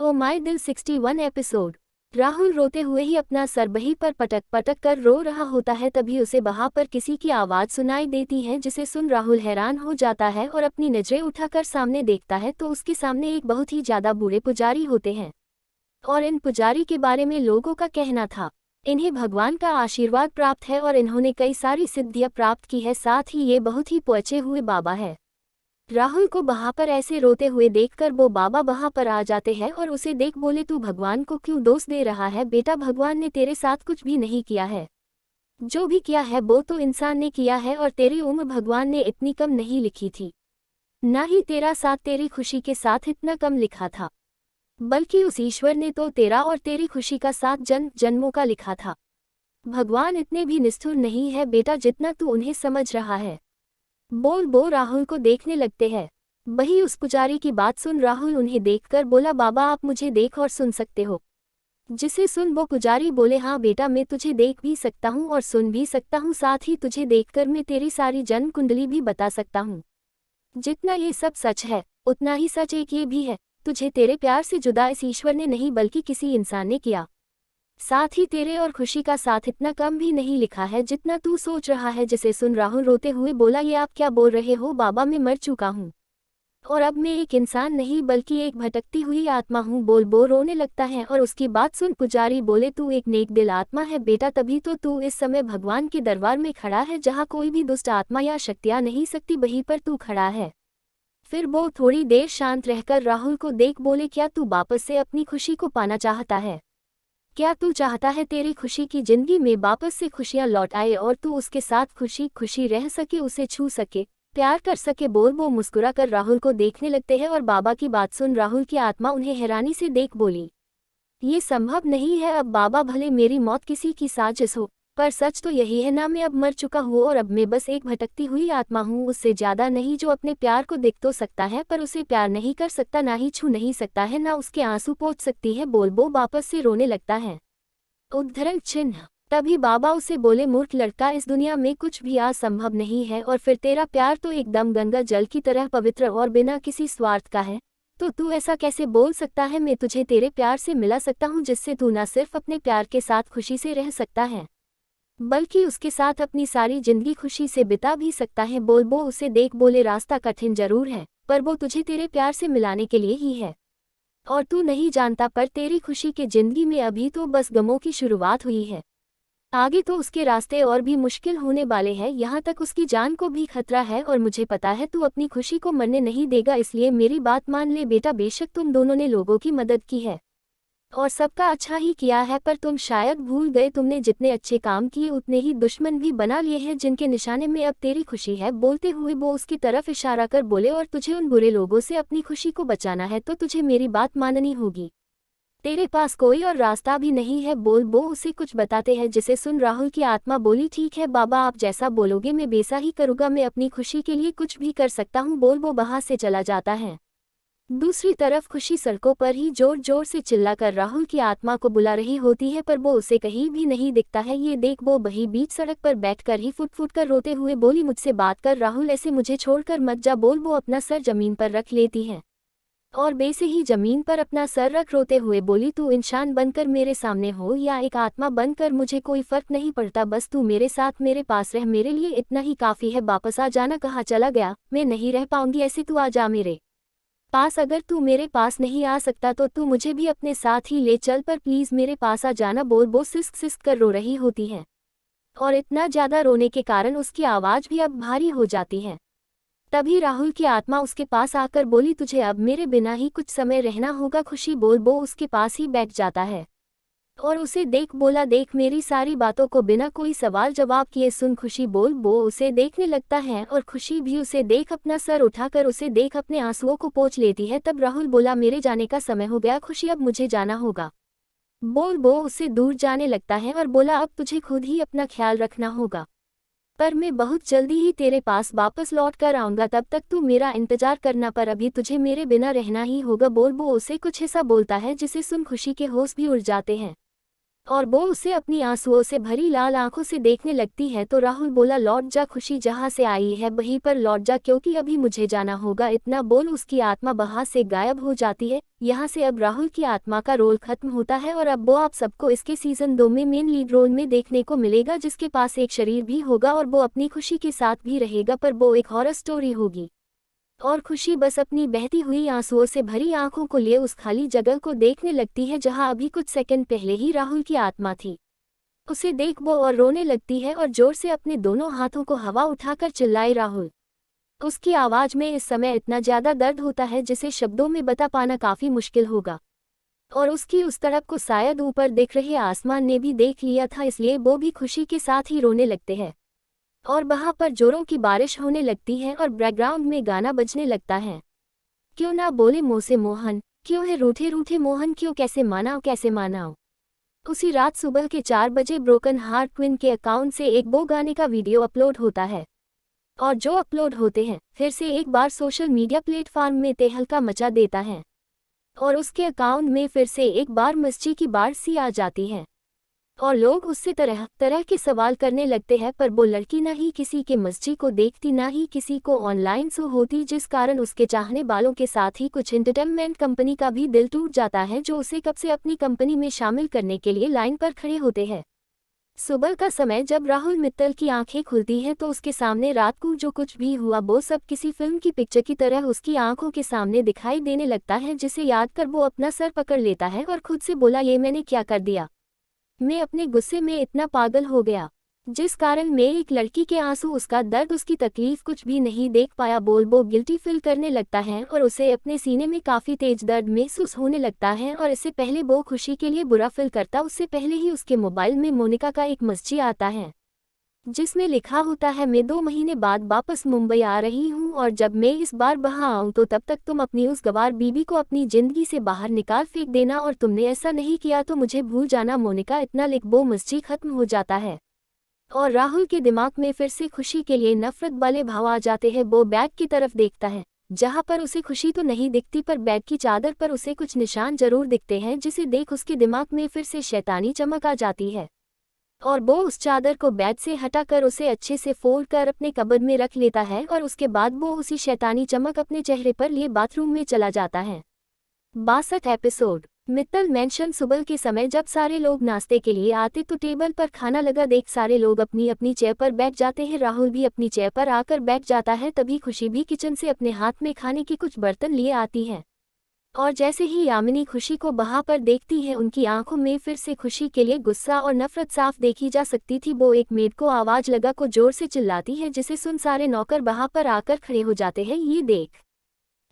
Oh my दिल 61 episode. Rahul रोते हुए ही अपना सर बही पर पटक पटक कर रो रहा होता है, तभी उसे वहां पर किसी की आवाज सुनाई देती है, जिसे सुन राहुल हैरान हो जाता है और अपनी नजरें उठाकर सामने देखता है तो उसके सामने एक बहुत ही ज्यादा बूढ़े पुजारी होते हैं। और इन पुजारी के बारे में लोगों का कहना था, इन्हें भगवान का आशीर्वाद प्राप्त है और इन्होंने कई सारी सिद्धियां प्राप्त की है, साथ ही ये बहुत ही पहुंचे हुए बाबा है। राहुल को वहां पर ऐसे रोते हुए देखकर वो बाबा वहां पर आ जाते हैं और उसे देख बोले, तू भगवान को क्यों दोष दे रहा है बेटा, भगवान ने तेरे साथ कुछ भी नहीं किया है। जो भी किया है वो तो इंसान ने किया है और तेरी उम्र भगवान ने इतनी कम नहीं लिखी थी, ना ही तेरा साथ तेरी खुशी के साथ इतना कम लिखा था, बल्कि उस ईश्वर ने तो तेरा और तेरी खुशी का साथ जन्म जन्मों का लिखा था। भगवान इतने भी निष्ठुर नहीं है बेटा जितना तू उन्हें समझ रहा है। बोल बो राहुल को देखने लगते हैं। वही उस पुजारी की बात सुन राहुल उन्हें देखकर बोला, बाबा आप मुझे देख और सुन सकते हो। जिसे सुन वो पुजारी बोले, हाँ बेटा मैं तुझे देख भी सकता हूँ और सुन भी सकता हूँ, साथ ही तुझे देखकर मैं तेरी सारी जन्म कुंडली भी बता सकता हूँ। जितना ये सब सच है उतना ही सच एक ये भी है, तुझे तेरे प्यार से जुदा इस ईश्वर ने नहीं बल्कि किसी इंसान ने किया। साथ ही तेरे और खुशी का साथ इतना कम भी नहीं लिखा है जितना तू सोच रहा है। जिसे सुन राहुल रोते हुए बोला, ये आप क्या बोल रहे हो बाबा, मैं मर चुका हूँ और अब मैं एक इंसान नहीं बल्कि एक भटकती हुई आत्मा हूँ। बोल बो रोने लगता है और उसकी बात सुन पुजारी बोले, तू एक नेक दिल आत्मा है बेटा, तभी तो तू इस समय भगवान के दरबार में खड़ा है, जहाँ कोई भी दुष्ट आत्मा या शक्तियाँ नहीं सकती, वहीं पर तू खड़ा है। फिर वो थोड़ी देर शांत रहकर राहुल को देख बोले, क्या तू वापस से अपनी खुशी को पाना चाहता है? क्या तू चाहता है तेरी खुशी की जिंदगी में वापस से खुशियां लौट आए और तू उसके साथ खुशी खुशी रह सके, उसे छू सके, प्यार कर सके? बोल वो मुस्कुरा कर राहुल को देखने लगते हैं और बाबा की बात सुन राहुल की आत्मा उन्हें हैरानी से देख बोली, ये संभव नहीं है। अब बाबा भले मेरी मौत किसी की साजिश हो, पर सच तो यही है ना, मैं अब मर चुका हूँ और अब मैं बस एक भटकती हुई आत्मा हूँ, उससे ज्यादा नहीं, जो अपने प्यार को देख तो सकता है पर उसे प्यार नहीं कर सकता, ना ही छू नहीं सकता है, ना उसके आंसू पोंछ सकती है। बोलबो वापस से रोने लगता है। उद्धरण चिन्ह। तभी बाबा उसे बोले, मूर्ख लड़का, इस दुनिया में कुछ भी असंभव नहीं है और फिर तेरा प्यार तो एकदम गंगा जल की तरह पवित्र और बिना किसी स्वार्थ का है, तो तू ऐसा कैसे बोल सकता है? मैं तुझे तेरे प्यार से मिला सकता हूँ, जिससे तू न सिर्फ अपने प्यार के साथ खुशी से रह सकता है बल्कि उसके साथ अपनी सारी जिंदगी खुशी से बिता भी सकता है। बोलबो उसे देख बोले, रास्ता कठिन जरूर है पर वो तुझे तेरे प्यार से मिलाने के लिए ही है और तू नहीं जानता, पर तेरी खुशी के जिंदगी में अभी तो बस गमों की शुरुआत हुई है, आगे तो उसके रास्ते और भी मुश्किल होने वाले हैं, यहाँ तक उसकी जान को भी खतरा है और मुझे पता है तू अपनी खुशी को मरने नहीं देगा, इसलिए मेरी बात मान ले बेटा। बेशक तुम दोनों ने लोगों की मदद की है और सबका अच्छा ही किया है, पर तुम शायद भूल गए, तुमने जितने अच्छे काम किए उतने ही दुश्मन भी बना लिए हैं, जिनके निशाने में अब तेरी खुशी है। बोलते हुए वो उसकी तरफ इशारा कर बोले, और तुझे उन बुरे लोगों से अपनी खुशी को बचाना है तो तुझे मेरी बात माननी होगी, तेरे पास कोई और रास्ता भी नहीं है। बोल बो उसे कुछ बताते हैं, जिसे सुन राहुल की आत्मा बोली, ठीक है बाबा, आप जैसा बोलोगे मैं वैसा ही करूँगा, मैं अपनी खुशी के लिए कुछ भी कर सकता हूँ। बोल वो वहाँ से चला जाता है। दूसरी तरफ खुशी सड़कों पर ही जोर जोर से चिल्लाकर राहुल की आत्मा को बुला रही होती है, पर वो उसे कहीं भी नहीं दिखता है। ये देख वो वही बीच सड़क पर बैठकर ही फुट फुट कर रोते हुए बोली, मुझसे बात कर राहुल, ऐसे मुझे छोड़कर मत जा। बोल वो अपना सर जमीन पर रख लेती है और वैसे ही जमीन पर अपना सर रख रोते हुए बोली, तू इंसान बनकर मेरे सामने हो या एक आत्मा बनकर मुझे कोई फर्क नहीं पड़ता, बस तू मेरे साथ मेरे पास रह, मेरे लिए इतना ही काफी है। वापस आ जाना। कहाँ चला गया? मैं नहीं रह पाऊंगी ऐसे, तू आ जा मेरे पास। अगर तू मेरे पास नहीं आ सकता तो तू मुझे भी अपने साथ ही ले चल, पर प्लीज मेरे पास आ जाना। बोल बो सिसक सिसक कर रो रही होती है और इतना ज्यादा रोने के कारण उसकी आवाज भी अब भारी हो जाती है। तभी राहुल की आत्मा उसके पास आकर बोली, तुझे अब मेरे बिना ही कुछ समय रहना होगा। खुशी बोल बो उसके पास ही बैठ जाता है और उसे देख बोला, देख मेरी सारी बातों को बिना कोई सवाल जवाब किए सुन। खुशी बोल बो उसे देखने लगता है और खुशी भी उसे देख अपना सर उठाकर उसे देख अपने आंसुओं को पोंछ लेती है। तब राहुल बोला, मेरे जाने का समय हो गया खुशी, अब मुझे जाना होगा। बोल बो उससे दूर जाने लगता है और बोला, अब तुझे खुद ही अपना ख्याल रखना होगा, पर मैं बहुत जल्दी ही तेरे पास वापस लौट कर आऊंगा, तब तक तू मेरा इंतजार करना, पर अभी तुझे मेरे बिना रहना ही होगा। बोल बो उसे कुछ ऐसा बोलता है जिसे सुन खुशी के होश भी उड़ जाते हैं और वो उसे अपनी आंसुओं से भरी लाल आंखों से देखने लगती है तो राहुल बोला, लौट जा खुशी, जहाँ से आई है वहीं पर लौट जा, क्योंकि अभी मुझे जाना होगा। इतना बोल उसकी आत्मा वहां से गायब हो जाती है। यहाँ से अब राहुल की आत्मा का रोल खत्म होता है और अब वो आप सबको इसके सीजन 2 में मेन लीड रोल में देखने को मिलेगा, जिसके पास एक शरीर भी होगा और वो अपनी खुशी के साथ भी रहेगा, पर वो एक हॉरर स्टोरी होगी। और खुशी बस अपनी बहती हुई आंसुओं से भरी आंखों को लिए उस खाली जगह को देखने लगती है जहां अभी कुछ सेकंड पहले ही राहुल की आत्मा थी। उसे देख वो और रोने लगती है और जोर से अपने दोनों हाथों को हवा उठाकर चिल्लाए, राहुल। उसकी आवाज में इस समय इतना ज्यादा दर्द होता है जिसे शब्दों में बता पाना काफी मुश्किल होगा। और उसकी उस तड़प को शायद ऊपर दिख रहे आसमान ने भी देख लिया था, इसलिए वो भी खुशी के साथ ही रोने लगते हैं। और वहां पर जोरों की बारिश होने लगती है और बैकग्राउंड में गाना बजने लगता है। क्यों ना बोले मुँह से मोहन, क्यों है रूठे रूठे मोहन, क्यों कैसे मानाओ कैसे मानाओ। उसी रात सुबह के 4 बजे ब्रोकन हार्ट क्वीन के अकाउंट से एक वो गाने का वीडियो अपलोड होता है। और जो अपलोड होते हैं फिर से एक बार सोशल मीडिया प्लेटफॉर्म में तहलका मचा देता है। और उसके अकाउंट में फिर से एक बार मस्ती की बाढ़ सी आ जाती है। और लोग उससे तरह तरह के सवाल करने लगते हैं, पर वो लड़की ना ही किसी के मस्जिद को देखती ना ही किसी को ऑनलाइन शो होती, जिस कारण उसके चाहने वालों के साथ ही कुछ एंटरटेनमेंट कंपनी का भी दिल टूट जाता है, जो उसे कब से अपनी कंपनी में शामिल करने के लिए लाइन पर खड़े होते हैं। सुबह का समय जब राहुल मित्तल की आंखें खुलती हैं तो उसके सामने रात को जो कुछ भी हुआ वो सब किसी फिल्म की पिक्चर की तरह उसकी आंखों के सामने दिखाई देने लगता है, जिसे याद कर वो अपना सर पकड़ लेता है और खुद से बोला, ये मैंने क्या कर दिया। मैं अपने गुस्से में इतना पागल हो गया, जिस कारण मैं एक लड़की के आंसू, उसका दर्द, उसकी तकलीफ कुछ भी नहीं देख पाया। बोल वो गिल्टी फील करने लगता है और उसे अपने सीने में काफ़ी तेज दर्द महसूस होने लगता है। और इससे पहले वो खुशी के लिए बुरा फील करता, उससे पहले ही उसके मोबाइल में मोनिका का एक मैसेज आता है जिसमें लिखा होता है, मैं 2 महीने बाद वापस मुंबई आ रही हूँ और जब मैं इस बार वहाँ आऊँ तो तब तक तुम अपनी उस गवार बीबी को अपनी जिंदगी से बाहर निकाल फेंक देना, और तुमने ऐसा नहीं किया तो मुझे भूल जाना मोनिका। इतना लिख वो मैसेज खत्म हो जाता है और राहुल के दिमाग में फिर से खुशी के लिए नफरत वाले भाव आ जाते हैं। वो बैग की तरफ देखता है जहाँ पर उसे खुशी तो नहीं दिखती, पर बैग की चादर पर उसे कुछ निशान जरूर दिखते हैं, जिसे देख उसके दिमाग में फिर से शैतानी चमक आ जाती है। और वो उस चादर को बेड से हटाकर उसे अच्छे से फोल्ड कर अपने कबर्ड में रख लेता है और उसके बाद वो उसी शैतानी चमक अपने चेहरे पर लिए बाथरूम में चला जाता है। 62 एपिसोड। मित्तल मेंशन। सुबह के समय जब सारे लोग नाश्ते के लिए आते तो टेबल पर खाना लगा देख सारे लोग अपनी अपनी चेयर पर बैठ जाते हैं। राहुल भी अपनी चेयर पर आकर बैठ जाता है। तभी खुशी भी किचन से अपने हाथ में खाने के कुछ बर्तन लिए आती है और जैसे ही यामिनी खुशी को वहां पर देखती है उनकी आंखों में फिर से खुशी के लिए गुस्सा और नफरत साफ देखी जा सकती थी। वो एक मेड को आवाज लगा को जोर से चिल्लाती है, जिसे सुन सारे नौकर वहां पर आकर खड़े हो जाते हैं। ये देख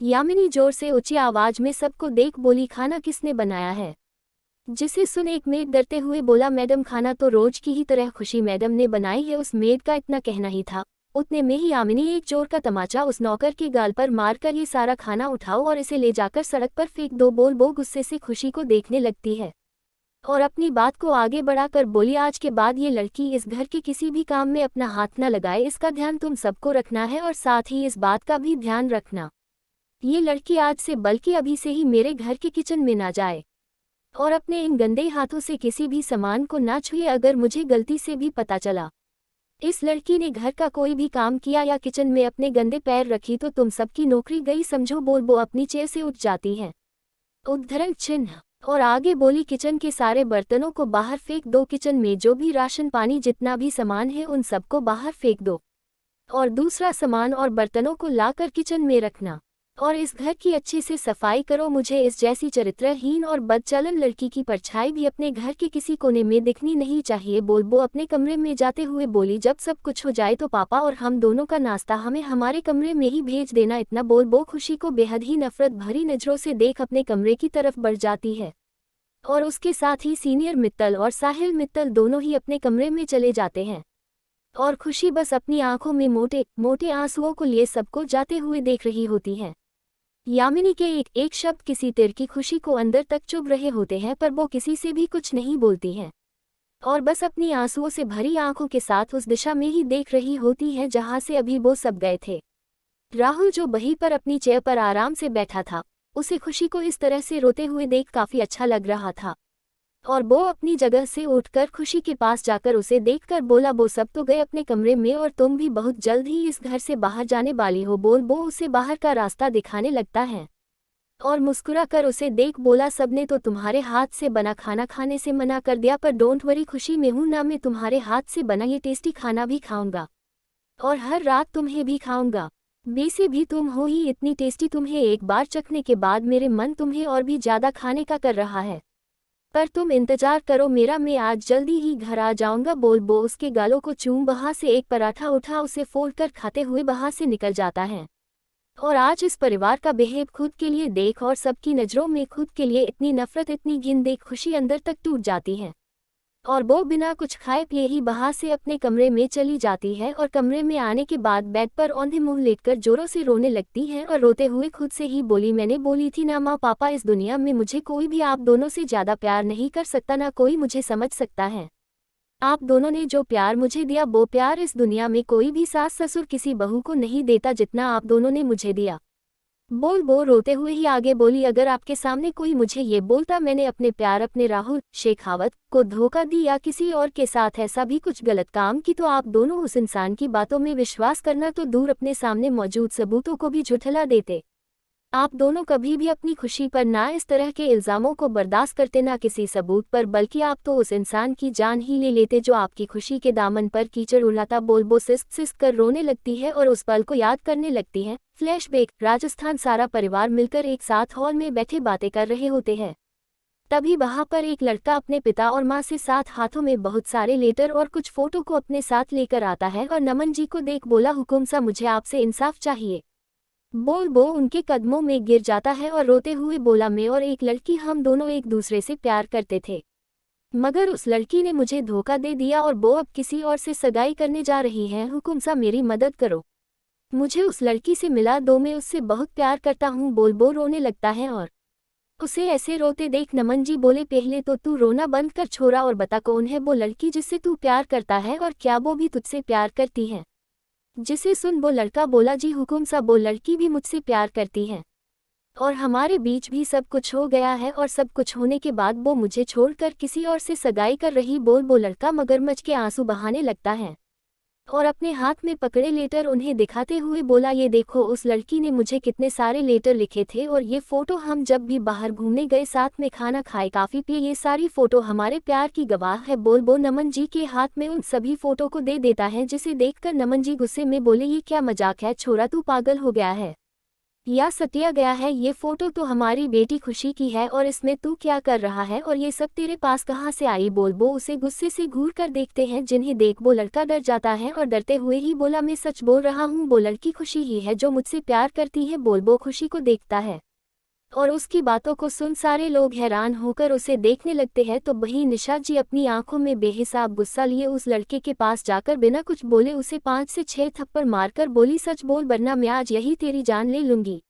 यामिनी जोर से ऊंची आवाज में सबको देख बोली, खाना किसने बनाया है। जिसे सुन एक मेड डरते हुए बोला, मैडम खाना तो रोज की ही तरह खुशी मैडम ने बनाई है। उस मेड का इतना कहना ही था, उतने में ही यामिनी एक जोर का तमाचा उस नौकर के गाल पर मारकर, ये सारा खाना उठाओ और इसे ले जाकर सड़क पर फेंक दो। बोल वो गुस्से से खुशी को देखने लगती है और अपनी बात को आगे बढ़ाकर बोली, आज के बाद ये लड़की इस घर के किसी भी काम में अपना हाथ न लगाए, इसका ध्यान तुम सबको रखना है और साथ ही इस बात का भी ध्यान रखना, ये लड़की आज से बल्कि अभी से ही मेरे घर के किचन में ना जाए और अपने इन गंदे हाथों से किसी भी सामान को ना छुए। अगर मुझे गलती से भी पता चला इस लड़की ने घर का कोई भी काम किया या किचन में अपने गंदे पैर रखी तो तुम सबकी नौकरी गई समझो। बोल वो अपनी चेयर से उठ जाती है, उद्धरण चिन्ह, और आगे बोली, किचन के सारे बर्तनों को बाहर फेंक दो, किचन में जो भी राशन पानी जितना भी सामान है उन सबको बाहर फेंक दो और दूसरा सामान और बर्तनों को लाकर किचन में रखना और इस घर की अच्छे से सफाई करो। मुझे इस जैसी चरित्रहीन और बदचलन लड़की की परछाई भी अपने घर के किसी कोने में दिखनी नहीं चाहिए। बोल वो अपने कमरे में जाते हुए बोली, जब सब कुछ हो जाए तो पापा और हम दोनों का नाश्ता हमें हमारे कमरे में ही भेज देना। इतना बोल वो खुशी को बेहद ही नफरत भरी नजरों से देख अपने कमरे की तरफ बढ़ जाती है और उसके साथ ही सीनियर मित्तल और साहिल मित्तल दोनों ही अपने कमरे में चले जाते हैं और खुशी बस अपनी आंखों में मोटे मोटे आंसुओं को लिए सबको जाते हुए देख रही होती है। यामिनी के एक एक शब्द किसी तिर की खुशी को अंदर तक चुभ रहे होते हैं, पर वो किसी से भी कुछ नहीं बोलती है और बस अपनी आंसुओं से भरी आंखों के साथ उस दिशा में ही देख रही होती है जहां से अभी वो सब गए थे। राहुल जो वहीं पर अपनी चेयर पर आराम से बैठा था, उसे खुशी को इस तरह से रोते हुए देख काफी अच्छा लग रहा था और बो अपनी जगह से उठकर खुशी के पास जाकर उसे देखकर बोला, बो सब तो गए अपने कमरे में और तुम भी बहुत जल्द ही इस घर से बाहर जाने वाली हो। बो उसे बाहर का रास्ता दिखाने लगता है और मुस्कुरा कर उसे देख बोला, सबने तो तुम्हारे हाथ से बना खाना खाने से मना कर दिया, पर डोंट वरी, खुशी में हूं ना, मैं तुम्हारे हाथ से बना ये टेस्टी खाना भी खाऊंगा और हर रात तुम्हें भी खाऊंगा। वैसे भी तुम हो ही इतनी टेस्टी, तुम्हें एक बार चखने के बाद मेरे मन तुम्हें और भी ज़्यादा खाने का कर रहा है। पर तुम इंतजार करो मेरा, मैं आज जल्दी ही घर आ जाऊंगा। बो उसके गालों को चूम वहाँ से एक पराठा उठा उसे फोड़कर खाते हुए वहाँ से निकल जाता है। और आज इस परिवार का बिहेव खुद के लिए देख और सबकी नज़रों में खुद के लिए इतनी नफरत, इतनी घिन देख खुशी अंदर तक टूट जाती है और वो बिना कुछ खाए पिए ही वहाँ से अपने कमरे में चली जाती है। और कमरे में आने के बाद बेड पर औंधे मुंह लेटकर जोरों से रोने लगती है और रोते हुए खुद से ही बोली, मैंने बोली थी ना माँ पापा, इस दुनिया में मुझे कोई भी आप दोनों से ज़्यादा प्यार नहीं कर सकता, ना कोई मुझे समझ सकता है। आप दोनों ने जो प्यार मुझे दिया वो प्यार इस दुनिया में कोई भी सास ससुर किसी बहू को नहीं देता जितना आप दोनों ने मुझे दिया। बो रोते हुए ही आगे बोली, अगर आपके सामने कोई मुझे ये बोलता मैंने अपने प्यार, अपने राहुल शेखावत को धोखा दी या किसी और के साथ ऐसा भी कुछ गलत काम की, तो आप दोनों उस इंसान की बातों में विश्वास करना तो दूर अपने सामने मौजूद सबूतों को भी झुठला देते। आप दोनों कभी भी अपनी खुशी पर ना इस तरह के इल्ज़ामों को बर्दाश्त करते, ना किसी सबूत पर, बल्कि आप तो उस इंसान की जान ही ले लेते जो आपकी खुशी के दामन पर कीचड़ उड़ाता। बो सिसक कर रोने लगती है और उस पल को याद करने लगती है। फ्लैशबैक, राजस्थान। सारा परिवार मिलकर एक साथ हॉल में बैठे बातें कर रहे होते हैं। तभी वहाँ पर एक लड़का अपने पिता और माँ से साथ हाथों में बहुत सारे लेटर और कुछ फोटो को अपने साथ लेकर आता है और नमन जी को देख बोला, हुकुम सा, मुझे आपसे इंसाफ चाहिए। बो उनके कदमों में गिर जाता है और रोते हुए बोला, मैं और एक लड़की, हम दोनों एक दूसरे से प्यार करते थे, मगर उस लड़की ने मुझे धोखा दे दिया और वो अब किसी और से सगाई करने जा रही है। हुकुम सा, मेरी मदद करो, मुझे उस लड़की से मिला दो, मैं उससे बहुत प्यार करता हूँ। बो रोने लगता है और उसे ऐसे रोते देख नमन जी बोले, पहले तो तू रोना बंद कर छोरा और बता कौन है वो लड़की जिससे तू प्यार करता है और क्या वो भी तुझसे प्यार करती है। जिसे सुन वो लड़का बोला, जी हुकुम सा, वो लड़की भी मुझसे प्यार करती है और हमारे बीच भी सब कुछ हो गया है और सब कुछ होने के बाद वो मुझे छोड़कर किसी और से सगाई कर रही। वो लड़का मगरमच्छ के आंसू बहाने लगता है और अपने हाथ में पकड़े लेटर उन्हें दिखाते हुए बोला, ये देखो, उस लड़की ने मुझे कितने सारे लेटर लिखे थे और ये फ़ोटो हम जब भी बाहर घूमने गए, साथ में खाना खाए, काफ़ी पिए, ये सारी फ़ोटो हमारे प्यार की गवाह है। बो नमन जी के हाथ में उन सभी फ़ोटो को दे देता है, जिसे देखकर नमन जी गुस्से में बोले, ये क्या मजाक है छोरा, तू पागल हो गया है या सटिया गया है? ये फ़ोटो तो हमारी बेटी खुशी की है और इसमें तू क्या कर रहा है और ये सब तेरे पास कहाँ से आई? बो उसे गुस्से से घूर कर देखते हैं, जिन्हें देख वो लड़का डर जाता है और डरते हुए ही बोला, मैं सच बोल रहा हूँ, वो लड़की खुशी ही है जो मुझसे प्यार करती है। बो खुशी को देखता है और उसकी बातों को सुन सारे लोग हैरान होकर उसे देखने लगते हैं। तो वहीं निशा जी अपनी आंखों में बेहिसाब गुस्सा लिए उस लड़के के पास जाकर बिना कुछ बोले उसे 5 से 6 थप्पड़ मारकर बोली, सच बोल वरना मैं आज यही तेरी जान ले लूंगी।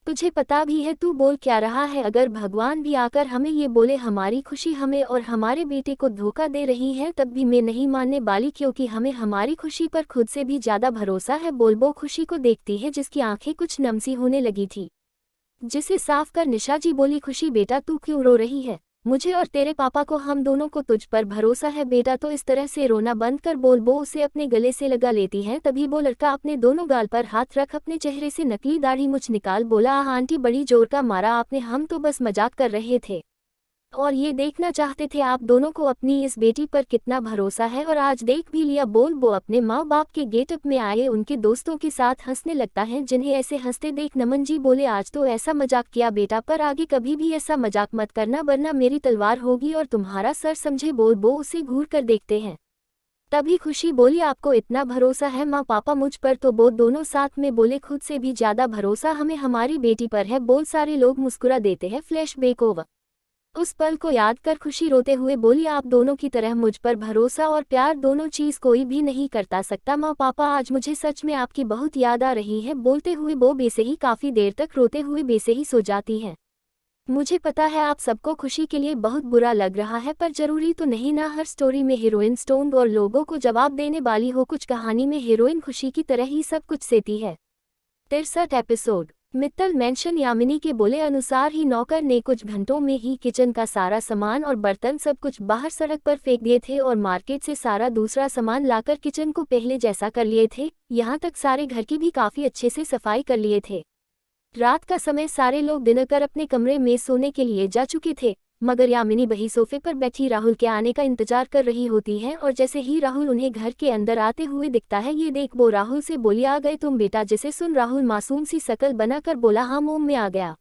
तुझे पता भी है तू बोल क्या रहा है? अगर भगवान भी आकर हमें ये बोले हमारी खुशी हमें और हमारे बेटे को धोखा दे रही है, तब भी मैं नहीं मानने वाली, क्योंकि हमें हमारी खुशी पर खुद से भी ज़्यादा भरोसा है। बो खुशी को देखती है जिसकी आंखें कुछ नमसी होने लगी थी, जिसे साफ कर निशा जी बोली, खुशी बेटा तू क्यों रो रही है? मुझे और तेरे पापा को, हम दोनों को तुझ पर भरोसा है बेटा, तो इस तरह से रोना बंद कर। बो उसे अपने गले से लगा लेती है। तभी वो लड़का अपने दोनों गाल पर हाथ रख अपने चेहरे से नकली दाढ़ी मुछ निकाल बोला, आह आंटी बड़ी जोर का मारा आपने, हम तो बस मजाक कर रहे थे और ये देखना चाहते थे आप दोनों को अपनी इस बेटी पर कितना भरोसा है, और आज देख भी लिया। बो अपने माँ बाप के गेटअप में आए उनके दोस्तों के साथ हंसने लगता है, जिन्हें ऐसे हंसते देख नमन जी बोले, आज तो ऐसा मजाक किया बेटा, पर आगे कभी भी ऐसा मजाक मत करना वरना मेरी तलवार होगी और तुम्हारा सर समझे। बो उसे घूर कर देखते हैं। तभी खुशी बोली, आपको इतना भरोसा है माँ पापा मुझ पर? तो वो दोनों साथ में बोले, खुद से भी ज्यादा भरोसा हमें हमारी बेटी पर है। बोल सारे लोग मुस्कुरा देते हैं। Flashback over. उस पल को याद कर खुशी रोते हुए बोली, आप दोनों की तरह मुझ पर भरोसा और प्यार दोनों चीज़ कोई भी नहीं करता सकता। माँ पापा आज मुझे सच में आपकी बहुत याद आ रही है। बोलते हुए वो बेसे ही काफ़ी देर तक रोते हुए बेसे ही सो जाती है। मुझे पता है आप सबको खुशी के लिए बहुत बुरा लग रहा है, पर जरूरी तो नहीं ना हर स्टोरी में हीरोइन स्टोन और लोगों को जवाब देने वाली हो। कुछ कहानी में हीरोइन खुशी की तरह ही सब कुछ सहती है। 63 एपिसोड। मित्तल मेंशन यामिनी के बोले अनुसार ही नौकर ने कुछ घंटों में ही किचन का सारा सामान और बर्तन सब कुछ बाहर सड़क पर फेंक दिए थे और मार्केट से सारा दूसरा सामान लाकर किचन को पहले जैसा कर लिए थे। यहाँ तक सारे घर की भी काफी अच्छे से सफाई कर लिए थे। रात का समय सारे लोग डिनर कर अपने कमरे में सोने के लिए जा चुके थे, मगर यामिनी वही सोफे पर बैठी राहुल के आने का इंतजार कर रही होती है और जैसे ही राहुल उन्हें घर के अंदर आते हुए दिखता है ये देख वो राहुल से बोली आ गए तुम बेटा। जिसे सुन राहुल मासूम सी शकल बनाकर बोला हाँ मोम में आ गया।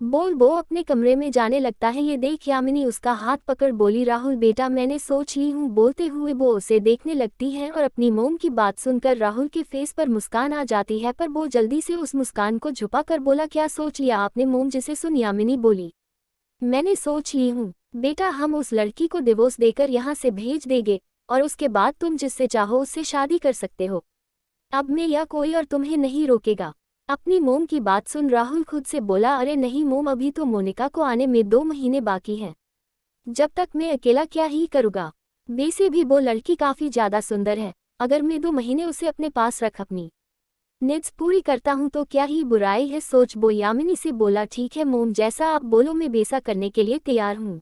बोल वो अपने कमरे में जाने लगता है। ये देख यामिनी उसका हाथ पकड़ बोली राहुल बेटा मैंने सोच ली हूँ। बोलते हुए वो उसे देखने लगती है और अपनी मोम की बात सुनकर राहुल के फेस पर मुस्कान आ जाती है, पर वो जल्दी से उस मुस्कान को छुपा कर बोला क्या सोच लिया आपने मोम। जिसे सुन यामिनी बोली मैंने सोच ली हूँ बेटा, हम उस लड़की को डिवोर्स देकर यहाँ से भेज देंगे और उसके बाद तुम जिससे चाहो उससे शादी कर सकते हो। अब मैं या कोई और तुम्हें नहीं रोकेगा। अपनी मोम की बात सुन राहुल खुद से बोला अरे नहीं मोम, अभी तो मोनिका को आने में 2 महीने बाकी हैं। जब तक मैं अकेला क्या ही करूँगा। वैसे भी वो लड़की काफ़ी ज़्यादा सुंदर है, अगर मैं 2 महीने उसे अपने पास रख अपनी नीड्स पूरी करता हूँ तो क्या ही बुराई है। सोच वो यामिनी से बोला ठीक है मोम, जैसा आप बोलो मैं वैसा करने के लिए तैयार हूँ,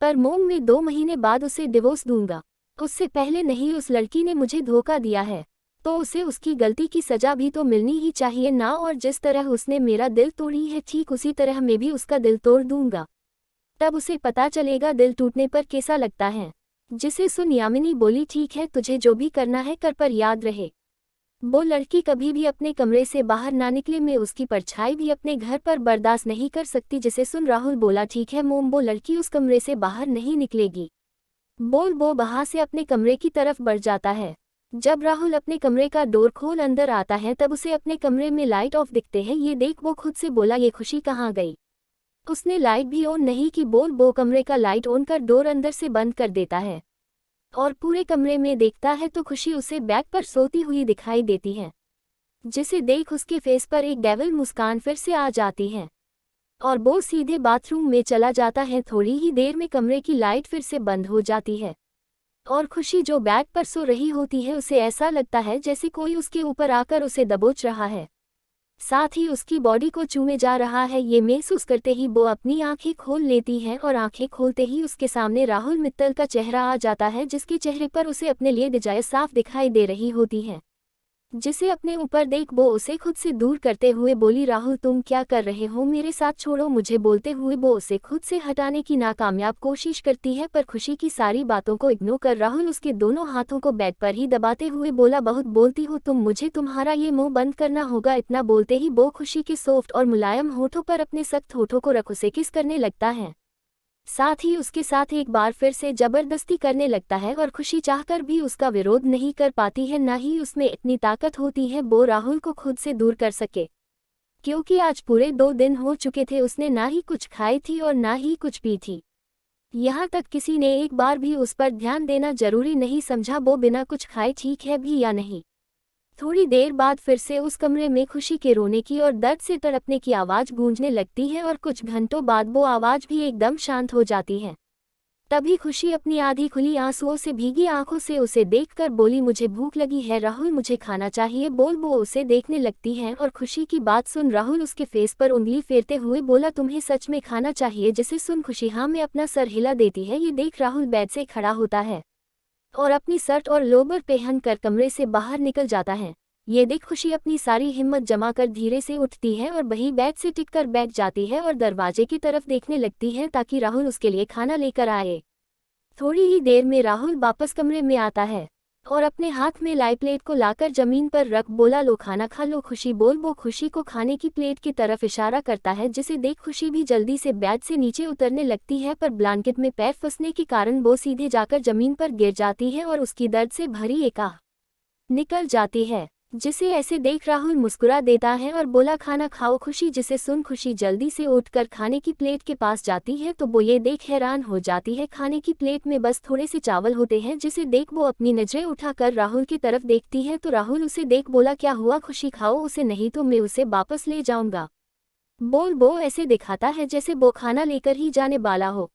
पर मोम मैं 2 महीने बाद उसे डिवोर्स दूंगा। उससे पहले नहीं। उस लड़की ने मुझे धोखा दिया है तो उसे उसकी गलती की सजा भी तो मिलनी ही चाहिए ना। और जिस तरह उसने मेरा दिल तोड़ी है ठीक उसी तरह मैं भी उसका दिल तोड़ दूंगा, तब उसे पता चलेगा दिल टूटने पर कैसा लगता है। जिसे सुन यामिनी बोली ठीक है तुझे जो भी करना है कर, पर याद रहे वो लड़की कभी भी अपने कमरे से बाहर ना निकले। मैं उसकी परछाई भी अपने घर पर बर्दाश्त नहीं कर सकती। जिसे सुन राहुल बोला ठीक है मोम, वो लड़की उस कमरे से बाहर नहीं निकलेगी। बोल वो वहां से अपने कमरे की तरफ बढ़ जाता है। जब राहुल अपने कमरे का डोर खोल अंदर आता है तब उसे अपने कमरे में लाइट ऑफ दिखते हैं। ये देख वो खुद से बोला ये खुशी कहाँ गई। उसने लाइट भी ऑन नहीं की। बोल वो कमरे का लाइट ऑन कर डोर अंदर से बंद कर देता है और पूरे कमरे में देखता है तो खुशी उसे बैग पर सोती हुई दिखाई देती है। जिसे देख उसके फेस पर एक डेविल मुस्कान फिर से आ जाती है और वो सीधे बाथरूम में चला जाता है। थोड़ी ही देर में कमरे की लाइट फिर से बंद हो जाती है और खुशी जो बैग पर सो रही होती है उसे ऐसा लगता है जैसे कोई उसके ऊपर आकर उसे दबोच रहा है, साथ ही उसकी बॉडी को चूमे जा रहा है। ये महसूस करते ही वो अपनी आंखें खोल लेती है और आंखें खोलते ही उसके सामने राहुल मित्तल का चेहरा आ जाता है, जिसके चेहरे पर उसे अपने लिए डिजायर साफ दिखाई दे रही होती है। जिसे अपने ऊपर देख वो उसे खुद से दूर करते हुए बोली राहुल तुम क्या कर रहे हो, मेरे साथ छोड़ो मुझे। बोलते हुए वो उसे खुद से हटाने की नाकामयाब कोशिश करती है, पर खुशी की सारी बातों को इग्नोर कर राहुल उसके दोनों हाथों को बेड पर ही दबाते हुए बोला बहुत बोलती हो तुम, मुझे तुम्हारा ये मुंह बंद करना होगा। इतना बोलते ही वो खुशी के सॉफ्ट और मुलायम होठों पर अपने सख्त होठों को रख उसे किस करने लगता है, साथ ही उसके साथ एक बार फिर से जबरदस्ती करने लगता है और खुशी चाहकर भी उसका विरोध नहीं कर पाती है। न ही उसमें इतनी ताकत होती है वो राहुल को खुद से दूर कर सके, क्योंकि आज पूरे 2 दिन हो चुके थे उसने ना ही कुछ खाई थी और ना ही कुछ पी थी। यहाँ तक किसी ने एक बार भी उस पर ध्यान देना जरूरी नहीं समझा वो बिना कुछ खाए ठीक है भी या नहीं। थोड़ी देर बाद फिर से उस कमरे में खुशी के रोने की और दर्द से तड़पने की आवाज़ गूंजने लगती है और कुछ घंटों बाद वो आवाज़ भी एकदम शांत हो जाती है। तभी खुशी अपनी आधी खुली आंसुओं से भीगी आंखों से उसे देखकर बोली मुझे भूख लगी है राहुल, मुझे खाना चाहिए। बोल वो उसे देखने लगती है और खुशी की बात सुन राहुल उसके फेस पर उंगली फेरते हुए बोला तुम्हें सच में खाना चाहिए। जिसे सुन खुशी हाँ में अपना सर हिला देती है। ये देख राहुल बेड से खड़ा होता है और अपनी शर्ट और लोबर पहन कर कमरे से बाहर निकल जाता है। ये देख खुशी अपनी सारी हिम्मत जमा कर धीरे से उठती है और वही बेड से टिककर बैठ जाती है और दरवाजे की तरफ देखने लगती है ताकि राहुल उसके लिए खाना लेकर आए। थोड़ी ही देर में राहुल वापस कमरे में आता है और अपने हाथ में लाई प्लेट को लाकर जमीन पर रख बोला लो खाना खा लो। खुशी बोल वो खुशी को खाने की प्लेट की तरफ इशारा करता है, जिसे देख खुशी भी जल्दी से बेड से नीचे उतरने लगती है, पर ब्लैंकेट में पैर फंसने के कारण वो सीधे जाकर जमीन पर गिर जाती है और उसकी दर्द से भरी एक आह निकल जाती है। जिसे ऐसे देख राहुल मुस्कुरा देता है और बोला खाना खाओ खुशी। जिसे सुन खुशी जल्दी से उठकर खाने की प्लेट के पास जाती है तो वो ये देख हैरान हो जाती है, खाने की प्लेट में बस थोड़े से चावल होते हैं। जिसे देख वो अपनी नजरें उठाकर राहुल की तरफ देखती है तो राहुल उसे देख बोला क्या हुआ खुशी, खाओ उसे नहीं तो मैं उसे वापस ले जाऊंगा। बोल वो ऐसे दिखाता है जैसे वो खाना लेकर ही जाने वाला हो।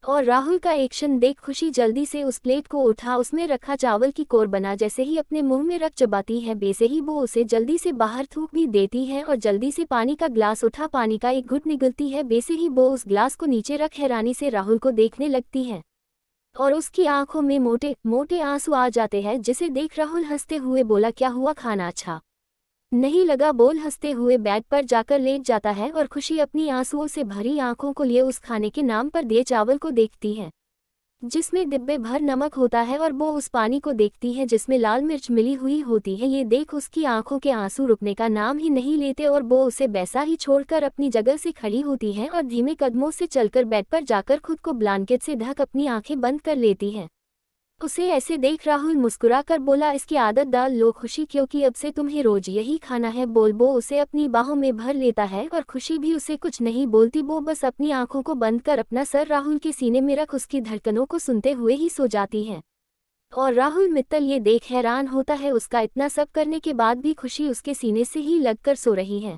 और राहुल का एक्शन देख खुशी जल्दी से उस प्लेट को उठा, उसमें रखा चावल की कोर बना जैसे ही अपने मुंह में रख चबाती है, वैसे ही वो उसे जल्दी से बाहर थूक भी देती है और जल्दी से पानी का ग्लास उठा पानी का एक घुट निगलती है, वैसे ही वो उस ग्लास को नीचे रख हैरानी से राहुल को देखने लगती है और उसकी आंखों में मोटे मोटे आंसू आ जाते हैं, जिसे देख राहुल हंसते हुए बोला, क्या हुआ, खाना अच्छा नहीं लगा? बोल हंसते हुए बेड पर जाकर लेट जाता है और खुशी अपनी आंसुओं से भरी आंखों को लिए उस खाने के नाम पर दिए चावल को देखती है जिसमें डिब्बे भर नमक होता है और वो उस पानी को देखती है जिसमें लाल मिर्च मिली हुई होती है। ये देख उसकी आंखों के आंसू रुकने का नाम ही नहीं लेते और वो उसे वैसा ही छोड़कर अपनी जगह से खड़ी होती है और धीमे कदमों से चलकर बेड पर जाकर खुद को ब्लैंकेट से ढक अपनी आंखें बंद कर लेती है। उसे ऐसे देख राहुल मुस्कुरा कर बोला, इसकी आदत डाल लो खुशी, क्योंकि अब से तुम्हें रोज यही खाना है। बोल वो उसे अपनी बाहों में भर लेता है और खुशी भी उसे कुछ नहीं बोलती, वो बस अपनी आंखों को बंद कर अपना सर राहुल के सीने में रख उसकी धड़कनों को सुनते हुए ही सो जाती है। और राहुल मित्तल ये देख हैरान होता है, उसका इतना सब करने के बाद भी खुशी उसके सीने से ही लगकर सो रही है।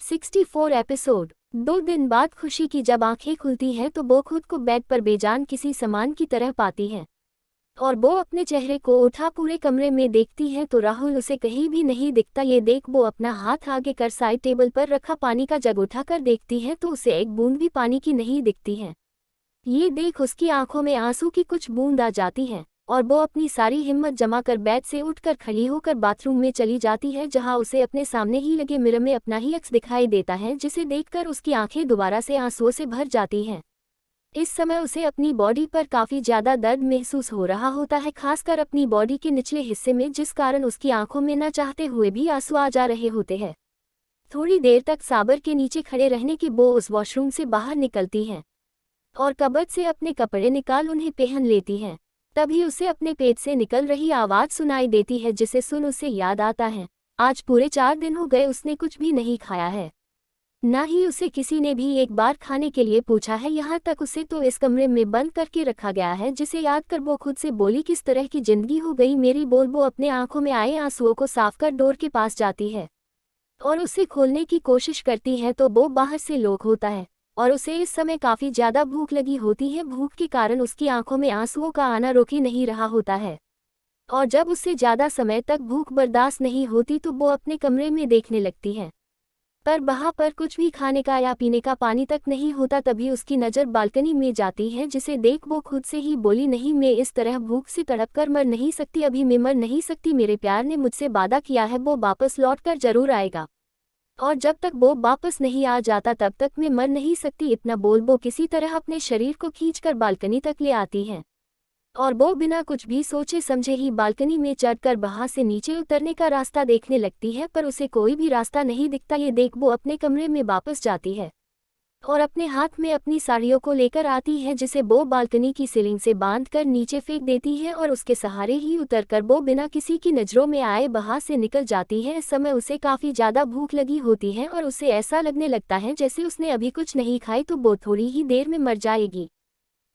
64 एपिसोड। 2 दिन बाद खुशी की जब आंखें खुलती हैं तो वो खुद को बेड पर बेजान किसी सामान की तरह पाती है और वो अपने चेहरे को उठा पूरे कमरे में देखती है तो राहुल उसे कहीं भी नहीं दिखता। ये देख वो अपना हाथ आगे कर साइड टेबल पर रखा पानी का जग उठा कर देखती है तो उसे एक बूंद भी पानी की नहीं दिखती है। ये देख उसकी आंखों में आंसू की कुछ बूंद आ जाती है और वो अपनी सारी हिम्मत जमा कर बेड से उठकर खड़ी होकर बाथरूम में चली जाती है, जहां उसे अपने सामने ही लगे मिरर में अपना ही अक्स दिखाई देता है, जिसे देखकर उसकी आंखें दोबारा से आंसुओं से भर जाती हैं। इस समय उसे अपनी बॉडी पर काफ़ी ज़्यादा दर्द महसूस हो रहा होता है, खासकर अपनी बॉडी के निचले हिस्से में, जिस कारण उसकी आंखों में न चाहते हुए भी आंसू आ जा रहे होते हैं। थोड़ी देर तक साबर के नीचे खड़े रहने के वो उस वॉशरूम से बाहर निकलती हैं और कबर्ड से अपने कपड़े निकाल उन्हें पहन लेती हैं। तभी उसे अपने पेट से निकल रही आवाज़ सुनाई देती है, जिसे सुन उसे याद आता है आज पूरे 4 दिन हो गए उसने कुछ भी नहीं खाया है, ना ही उसे किसी ने भी एक बार खाने के लिए पूछा है। यहाँ तक उसे तो इस कमरे में बंद करके रखा गया है, जिसे याद कर वो खुद से बोली, किस तरह की जिंदगी हो गई मेरी। बोल वो अपने आंखों में आए आंसुओं को साफ कर डोर के पास जाती है और उसे खोलने की कोशिश करती है तो वो बाहर से लॉक होता है और उसे इस समय काफ़ी ज़्यादा भूख लगी होती है। भूख के कारण उसकी आंखों में आंसुओं का आना रोक ही नहीं रहा होता है और जब उससे ज़्यादा समय तक भूख बर्दाश्त नहीं होती तो वो अपने कमरे में देखने लगती है, पर वहाँ पर कुछ भी खाने का या पीने का पानी तक नहीं होता। तभी उसकी नज़र बालकनी में जाती है, जिसे देख वो खुद से ही बोली, नहीं मैं इस तरह भूख से तड़प कर मर नहीं सकती, अभी मैं मर नहीं सकती। मेरे प्यार ने मुझसे वादा किया है वो वापस लौट कर जरूर आएगा और जब तक वो वापस नहीं आ जाता तब तक मैं मर नहीं सकती। इतना बोल वो किसी तरह अपने शरीर को खींचकर बालकनी तक ले आती है और वो बिना कुछ भी सोचे समझे ही बालकनी में चढ़कर वहां से नीचे उतरने का रास्ता देखने लगती है, पर उसे कोई भी रास्ता नहीं दिखता। ये देख वो अपने कमरे में वापस जाती है और अपने हाथ में अपनी साड़ियों को लेकर आती है, जिसे वो बालकनी की सीलिंग से बांधकर नीचे फेंक देती है और उसके सहारे ही उतरकर वो बिना किसी की नज़रों में आए वहां से निकल जाती है। इस समय उसे काफ़ी ज़्यादा भूख लगी होती है और उसे ऐसा लगने लगता है जैसे उसने अभी कुछ नहीं खाई तो वो थोड़ी ही देर में मर जाएगी।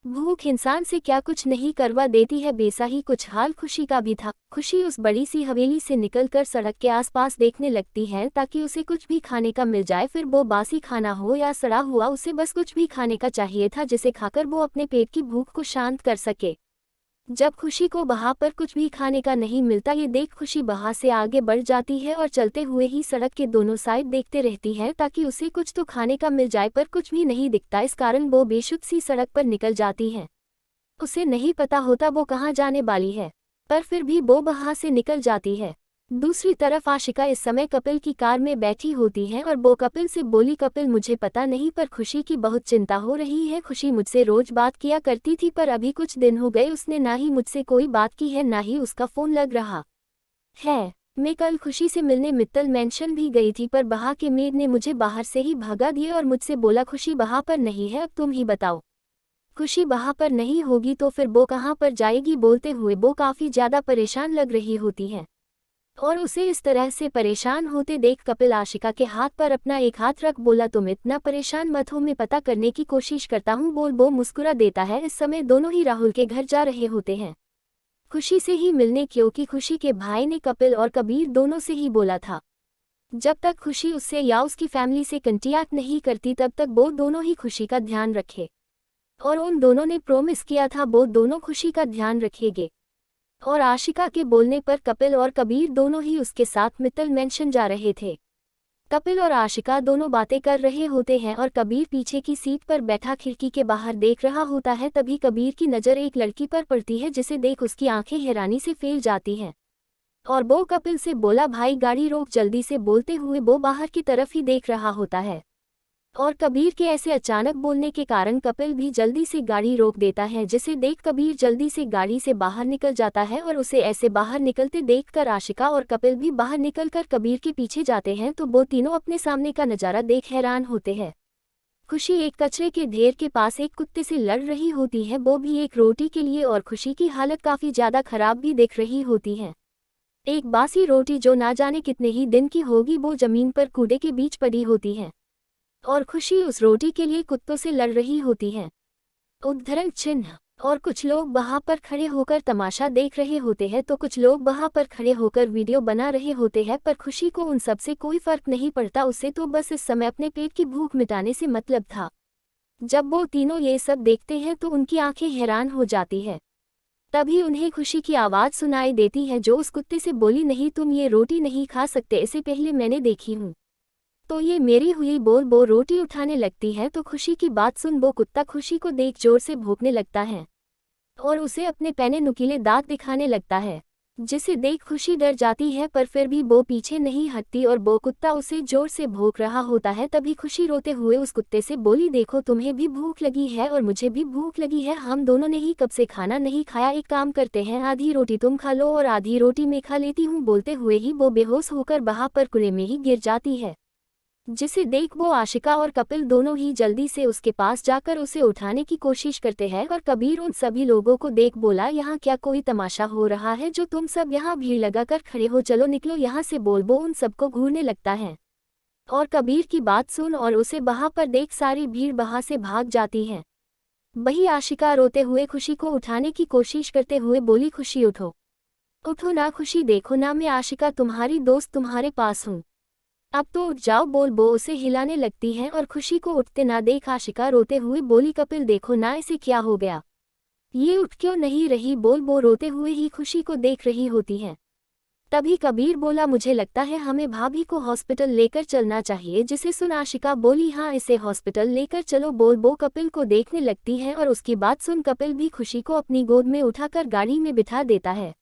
भूख इंसान से क्या कुछ नहीं करवा देती है, वैसा ही कुछ हाल खुशी का भी था। खुशी उस बड़ी सी हवेली से निकलकर सड़क के आसपास देखने लगती है ताकि उसे कुछ भी खाने का मिल जाए, फिर वो बासी खाना हो या सड़ा हुआ, उसे बस कुछ भी खाने का चाहिए था जिसे खाकर वो अपने पेट की भूख को शांत कर सके। जब खुशी को वहां पर कुछ भी खाने का नहीं मिलता, ये देख खुशी वहां से आगे बढ़ जाती है और चलते हुए ही सड़क के दोनों साइड देखते रहती है ताकि उसे कुछ तो खाने का मिल जाए, पर कुछ भी नहीं दिखता। इस कारण वो बेशुद्ध सी सड़क पर निकल जाती है। उसे नहीं पता होता वो कहाँ जाने वाली है, पर फिर भी वो वहां से निकल जाती है। दूसरी तरफ आशिका इस समय कपिल की कार में बैठी होती है और वो कपिल से बोली, कपिल मुझे पता नहीं पर खुशी की बहुत चिंता हो रही है। खुशी मुझसे रोज बात किया करती थी, पर अभी कुछ दिन हो गए उसने ना ही मुझसे कोई बात की है ना ही उसका फ़ोन लग रहा है। मैं कल खुशी से मिलने मित्तल मेंशन भी गई थी, पर वहाँ के मेड ने मुझे बाहर से ही भगा दिया और मुझसे बोला खुशी वहाँ पर नहीं है, अब तुम ही बताओ खुशी वहाँ पर नहीं होगी तो फिर वो कहाँ पर जाएगी। बोलते हुए वो काफ़ी ज़्यादा परेशान लग रही होती है और उसे इस तरह से परेशान होते देख कपिल आशिका के हाथ पर अपना एक हाथ रख बोला, तुम इतना परेशान मत हो, मैं पता करने की कोशिश करता हूँ। बोल वो मुस्कुरा देता है। इस समय दोनों ही राहुल के घर जा रहे होते हैं खुशी से ही मिलने, क्योंकि खुशी के भाई ने कपिल और कबीर दोनों से ही बोला था जब तक खुशी उससे या उसकी फैमिली से कंटेक्ट नहीं करती तब तक वो दोनों ही खुशी का ध्यान रखे। और उन दोनों ने प्रॉमिस किया था वो दोनों खुशी का ध्यान रखेंगे। और आशिका के बोलने पर कपिल और कबीर दोनों ही उसके साथ मित्तल मेंशन जा रहे थे। कपिल और आशिका दोनों बातें कर रहे होते हैं और कबीर पीछे की सीट पर बैठा खिड़की के बाहर देख रहा होता है। तभी कबीर की नज़र एक लड़की पर पड़ती है जिसे देख उसकी आंखें हैरानी से फैल जाती हैं। और वो कपिल से बोला, भाई गाड़ी रोक जल्दी से, बोलते हुए वो बाहर की तरफ ही देख रहा होता है। और कबीर के ऐसे अचानक बोलने के कारण कपिल भी जल्दी से गाड़ी रोक देता है, जिसे देख कबीर जल्दी से गाड़ी से बाहर निकल जाता है। और उसे ऐसे बाहर निकलते देखकर आशिका और कपिल भी बाहर निकलकर कबीर के पीछे जाते हैं। तो वो तीनों अपने सामने का नज़ारा देख हैरान होते हैं। खुशी एक कचरे के ढेर के पास एक कुत्ते से लड़ रही होती है, वो भी एक रोटी के लिए, और खुशी की हालत काफ़ी ज़्यादा खराब भी दिख रही होती है। एक बासी रोटी जो ना जाने कितने ही दिन की होगी वो ज़मीन पर कूड़े के बीच पड़ी होती है, और खुशी उस रोटी के लिए कुत्तों से लड़ रही होती है। उद्धरण चिन्ह। और कुछ लोग वहां पर खड़े होकर तमाशा देख रहे होते हैं, तो कुछ लोग वहां पर खड़े होकर वीडियो बना रहे होते हैं। पर खुशी को उन सब से कोई फर्क नहीं पड़ता, उसे तो बस इस समय अपने पेट की भूख मिटाने से मतलब था। जब वो तीनों ये सब देखते हैं तो उनकी आंखें हैरान हो जाती है। तभी उन्हें खुशी की आवाज़ सुनाई देती है जो उस कुत्ते से बोली, नहीं तुम ये रोटी नहीं खा सकते, इसे पहले मैंने देखी हूँ तो ये मेरी हुई। बोल वो रोटी उठाने लगती है तो खुशी की बात सुन वो कुत्ता खुशी को देख जोर से भौंकने लगता है और उसे अपने पैने नुकीले दांत दिखाने लगता है, जिसे देख खुशी डर जाती है। पर फिर भी वो पीछे नहीं हटती और वो कुत्ता उसे जोर से भौंक रहा होता है। तभी खुशी रोते हुए उस कुत्ते से बोली, देखो तुम्हें भी भूख लगी है और मुझे भी भूख लगी है, हम दोनों ने ही कब से खाना नहीं खाया, एक काम करते हैं आधी रोटी तुम खा लो और आधी रोटी मैं खा लेती हूँ। बोलते हुए ही वो बेहोश होकर वहां पर कुएं में ही गिर जाती है, जिसे देख वो आशिका और कपिल दोनों ही जल्दी से उसके पास जाकर उसे उठाने की कोशिश करते हैं। और कबीर उन सभी लोगों को देख बोला, यहाँ क्या कोई तमाशा हो रहा है जो तुम सब यहाँ भीड़ लगाकर खड़े हो, चलो निकलो यहाँ से। बोल वो उन सबको घूरने लगता है और कबीर की बात सुन और उसे वहां पर देख सारी भीड़ वहां से भाग जाती है। वही आशिका रोते हुए खुशी को उठाने की कोशिश करते हुए बोली, खुशी उठो, उठो ना खुशी, देखो ना मैं आशिका तुम्हारी दोस्त तुम्हारे पास हूँ, अब तो उठ जाओ। बोल बो उसे हिलाने लगती है और खुशी को उठते ना देख आशिका रोते हुए बोली, कपिल देखो ना इसे क्या हो गया, ये उठ क्यों नहीं रही। बोल बो रोते हुए ही खुशी को देख रही होती है। तभी कबीर बोला, मुझे लगता है हमें भाभी को हॉस्पिटल लेकर चलना चाहिए, जिसे सुन आशिका बोली, हाँ इसे हॉस्पिटल लेकर चलो। बोल बो कपिल को देखने लगती है और उसकी बात सुन कपिल भी खुशी को अपनी गोद में उठाकर गाड़ी में बिठा देता है।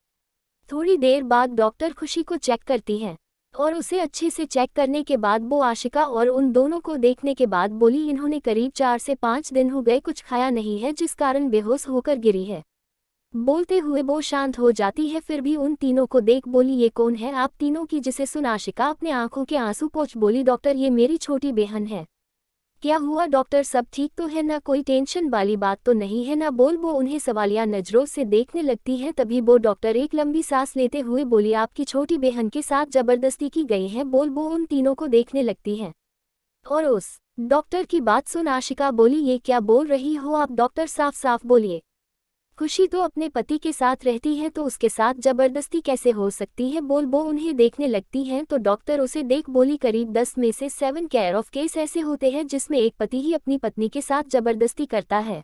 थोड़ी देर बाद डॉक्टर खुशी को चेक करती है और उसे अच्छे से चेक करने के बाद वो आशिका और उन दोनों को देखने के बाद बोली, इन्होंने करीब 4 से 5 दिन हो गए कुछ खाया नहीं है, जिस कारण बेहोश होकर गिरी है। बोलते हुए वो शांत हो जाती है। फिर भी उन तीनों को देख बोली, ये कौन है आप तीनों की, जिसे सुन आशिका अपने आंखों के आंसू पोंछ बोली, डॉक्टर ये मेरी छोटी बहन है। क्या हुआ डॉक्टर, सब ठीक तो है ना, कोई टेंशन वाली बात तो नहीं है ना। बोल वो उन्हें सवालिया नजरों से देखने लगती है। तभी वो डॉक्टर एक लंबी सांस लेते हुए बोली, आपकी छोटी बहन के साथ जबरदस्ती की गई है। बोल वो उन तीनों को देखने लगती है और उस डॉक्टर की बात सुन आशिका बोली, ये क्या बोल रही हो आप डॉक्टर, साफ साफ बोलिए। खुशी तो अपने पति के साथ रहती है तो उसके साथ जबरदस्ती कैसे हो सकती है। बोल वो उन्हें देखने लगती हैं तो डॉक्टर उसे देख बोली, करीब 10 में से 7 केयर ऑफ केस ऐसे होते हैं जिसमें एक पति ही अपनी पत्नी के साथ जबरदस्ती करता है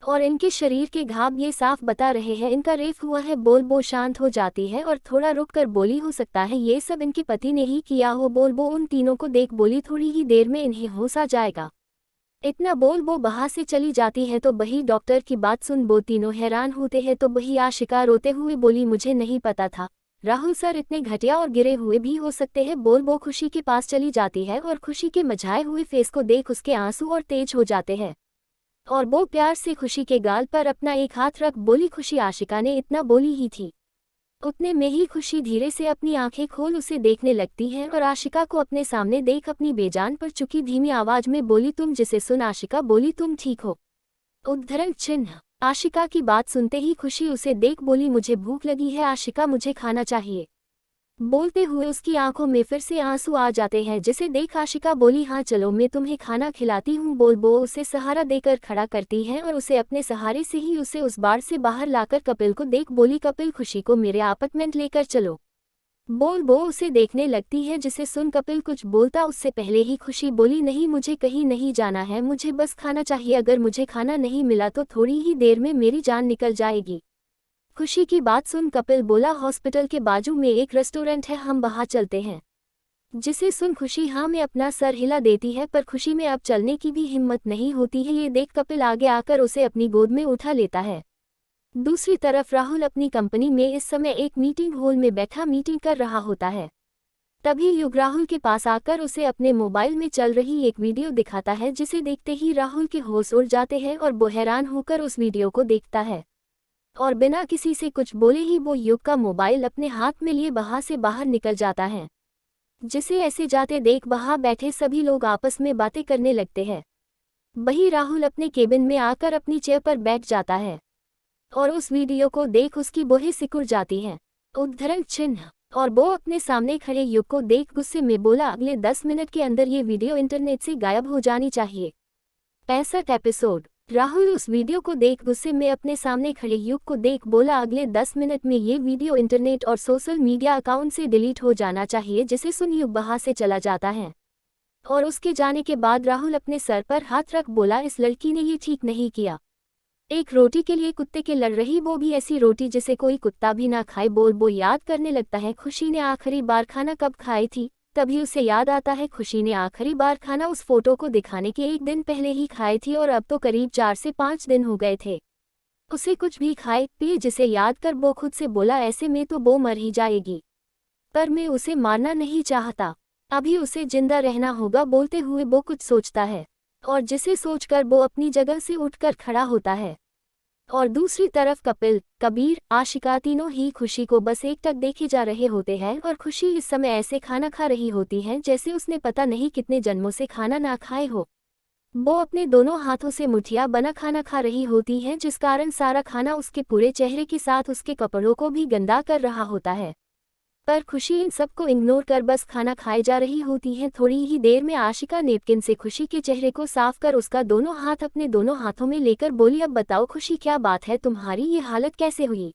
और इनके शरीर के घाव ये साफ बता रहे हैं इनका रेप हुआ है। बोल वो शांत हो जाती है और थोड़ा रुक कर बोली, हो सकता है ये सब इनके पति ने ही किया हो। बोल वो उन तीनों को देख बोली, थोड़ी ही देर में इन्हें होश आ जाएगा। इतना बोल वो वहां से चली जाती है। तो वही डॉक्टर की बात सुन वो तीनों हैरान होते हैं। तो वही आशिका रोते हुए बोली, मुझे नहीं पता था राहुल सर इतने घटिया और गिरे हुए भी हो सकते हैं। बोल वो खुशी के पास चली जाती है और खुशी के मझाए हुए फेस को देख उसके आंसू और तेज हो जाते हैं और वो प्यार से खुशी के गाल पर अपना एक हाथ रख बोली, खुशी आशिका ने इतना बोली ही थी उतने में ही खुशी धीरे से अपनी आंखें खोल उसे देखने लगती है और आशिका को अपने सामने देख अपनी बेजान पर चुकी धीमी आवाज में बोली, तुम, जिसे सुन आशिका बोली, तुम ठीक हो। उद्धरण चिन्ह। आशिका की बात सुनते ही खुशी उसे देख बोली, मुझे भूख लगी है आशिका, मुझे खाना चाहिए। बोलते हुए उसकी आंखों में फिर से आंसू आ जाते हैं, जिसे देख आशिका बोली, हाँ चलो मैं तुम्हें खाना खिलाती हूँ। बोल वो उसे सहारा देकर खड़ा करती है और उसे अपने सहारे से ही उसे उस बार से बाहर लाकर कपिल को देख बोली, कपिल खुशी को मेरे अपार्टमेंट लेकर चलो। बोल बो उसे देखने लगती है, जिसे सुन कपिल कुछ बोलता उससे पहले ही खुशी बोली, नहीं मुझे कहीं नहीं जाना है, मुझे बस खाना चाहिए, अगर मुझे खाना नहीं मिला तो थोड़ी ही देर में मेरी जान निकल जाएगी। खुशी की बात सुन कपिल बोला, हॉस्पिटल के बाजू में एक रेस्टोरेंट है, हम वहां चलते हैं। जिसे सुन खुशी हाँ में अपना सर हिला देती है, पर खुशी में अब चलने की भी हिम्मत नहीं होती है। ये देख कपिल आगे आकर उसे अपनी गोद में उठा लेता है। दूसरी तरफ राहुल अपनी कंपनी में इस समय एक मीटिंग हॉल में बैठा मीटिंग कर रहा होता है। तभी युग राहुल के पास आकर उसे अपने मोबाइल में चल रही एक वीडियो दिखाता है, जिसे देखते ही राहुल के होश उड़ जाते हैं और वो हैरान होकर उस वीडियो को देखता है और बिना किसी से कुछ बोले ही वो युग का मोबाइल अपने हाथ में लिए वहां से बाहर निकल जाता है। जिसे ऐसे जाते देख वहां बैठे सभी लोग आपस में बातें करने लगते हैं। वही राहुल अपने केबिन में आकर अपनी चेयर पर बैठ जाता है और उस वीडियो को देख उसकी बोहें सिकुड़ जाती हैं। उद्धरण चिन्ह। और वो अपने सामने खड़े युग को देख गुस्से में बोला, अगले 10 मिनट के अंदर ये वीडियो इंटरनेट से गायब हो जानी चाहिए। 65 एपिसोड। राहुल उस वीडियो को देख गुस्से में अपने सामने खड़े युग को देख बोला, अगले 10 मिनट में ये वीडियो इंटरनेट और सोशल मीडिया अकाउंट से डिलीट हो जाना चाहिए। जिसे सुन युग वहां से चला जाता है और उसके जाने के बाद राहुल अपने सर पर हाथ रख बोला, इस लड़की ने ये ठीक नहीं किया। एक रोटी के लिए कुत्ते के लड़ रही, वो भी ऐसी रोटी जिसे कोई कुत्ता भी ना खाए। बोल वो याद करने लगता है खुशी ने आखिरी बार खाना कब खाई थी। तभी उसे याद आता है खुशी ने आखिरी बार खाना उस फोटो को दिखाने के एक दिन पहले ही खाई थी और अब तो करीब 4 से 5 दिन हो गए थे उसे कुछ भी खाए पिए। जिसे याद कर वो खुद से बोला, ऐसे में तो वो मर ही जाएगी, पर मैं उसे मारना नहीं चाहता, अभी उसे जिंदा रहना होगा। बोलते हुए वो कुछ सोचता है और जिसे सोचकर वो अपनी जगह से उठकर खड़ा होता है। और दूसरी तरफ कपिल, कबीर, आशिका तीनों ही खुशी को बस एकटक देखे जा रहे होते हैं और खुशी इस समय ऐसे खाना खा रही होती है जैसे उसने पता नहीं कितने जन्मों से खाना ना खाए हो। वो अपने दोनों हाथों से मुठिया बना खाना खा रही होती है, जिस कारण सारा खाना उसके पूरे चेहरे के साथ उसके कपड़ों को भी गंदा कर रहा होता है। पर खुशी इन सबको इग्नोर कर बस खाना खाए जा रही होती है। थोड़ी ही देर में आशिका नेपकिन से खुशी के चेहरे को साफ कर उसका दोनों हाथ अपने दोनों हाथों में लेकर बोली, अब बताओ खुशी क्या बात है, तुम्हारी ये हालत कैसे हुई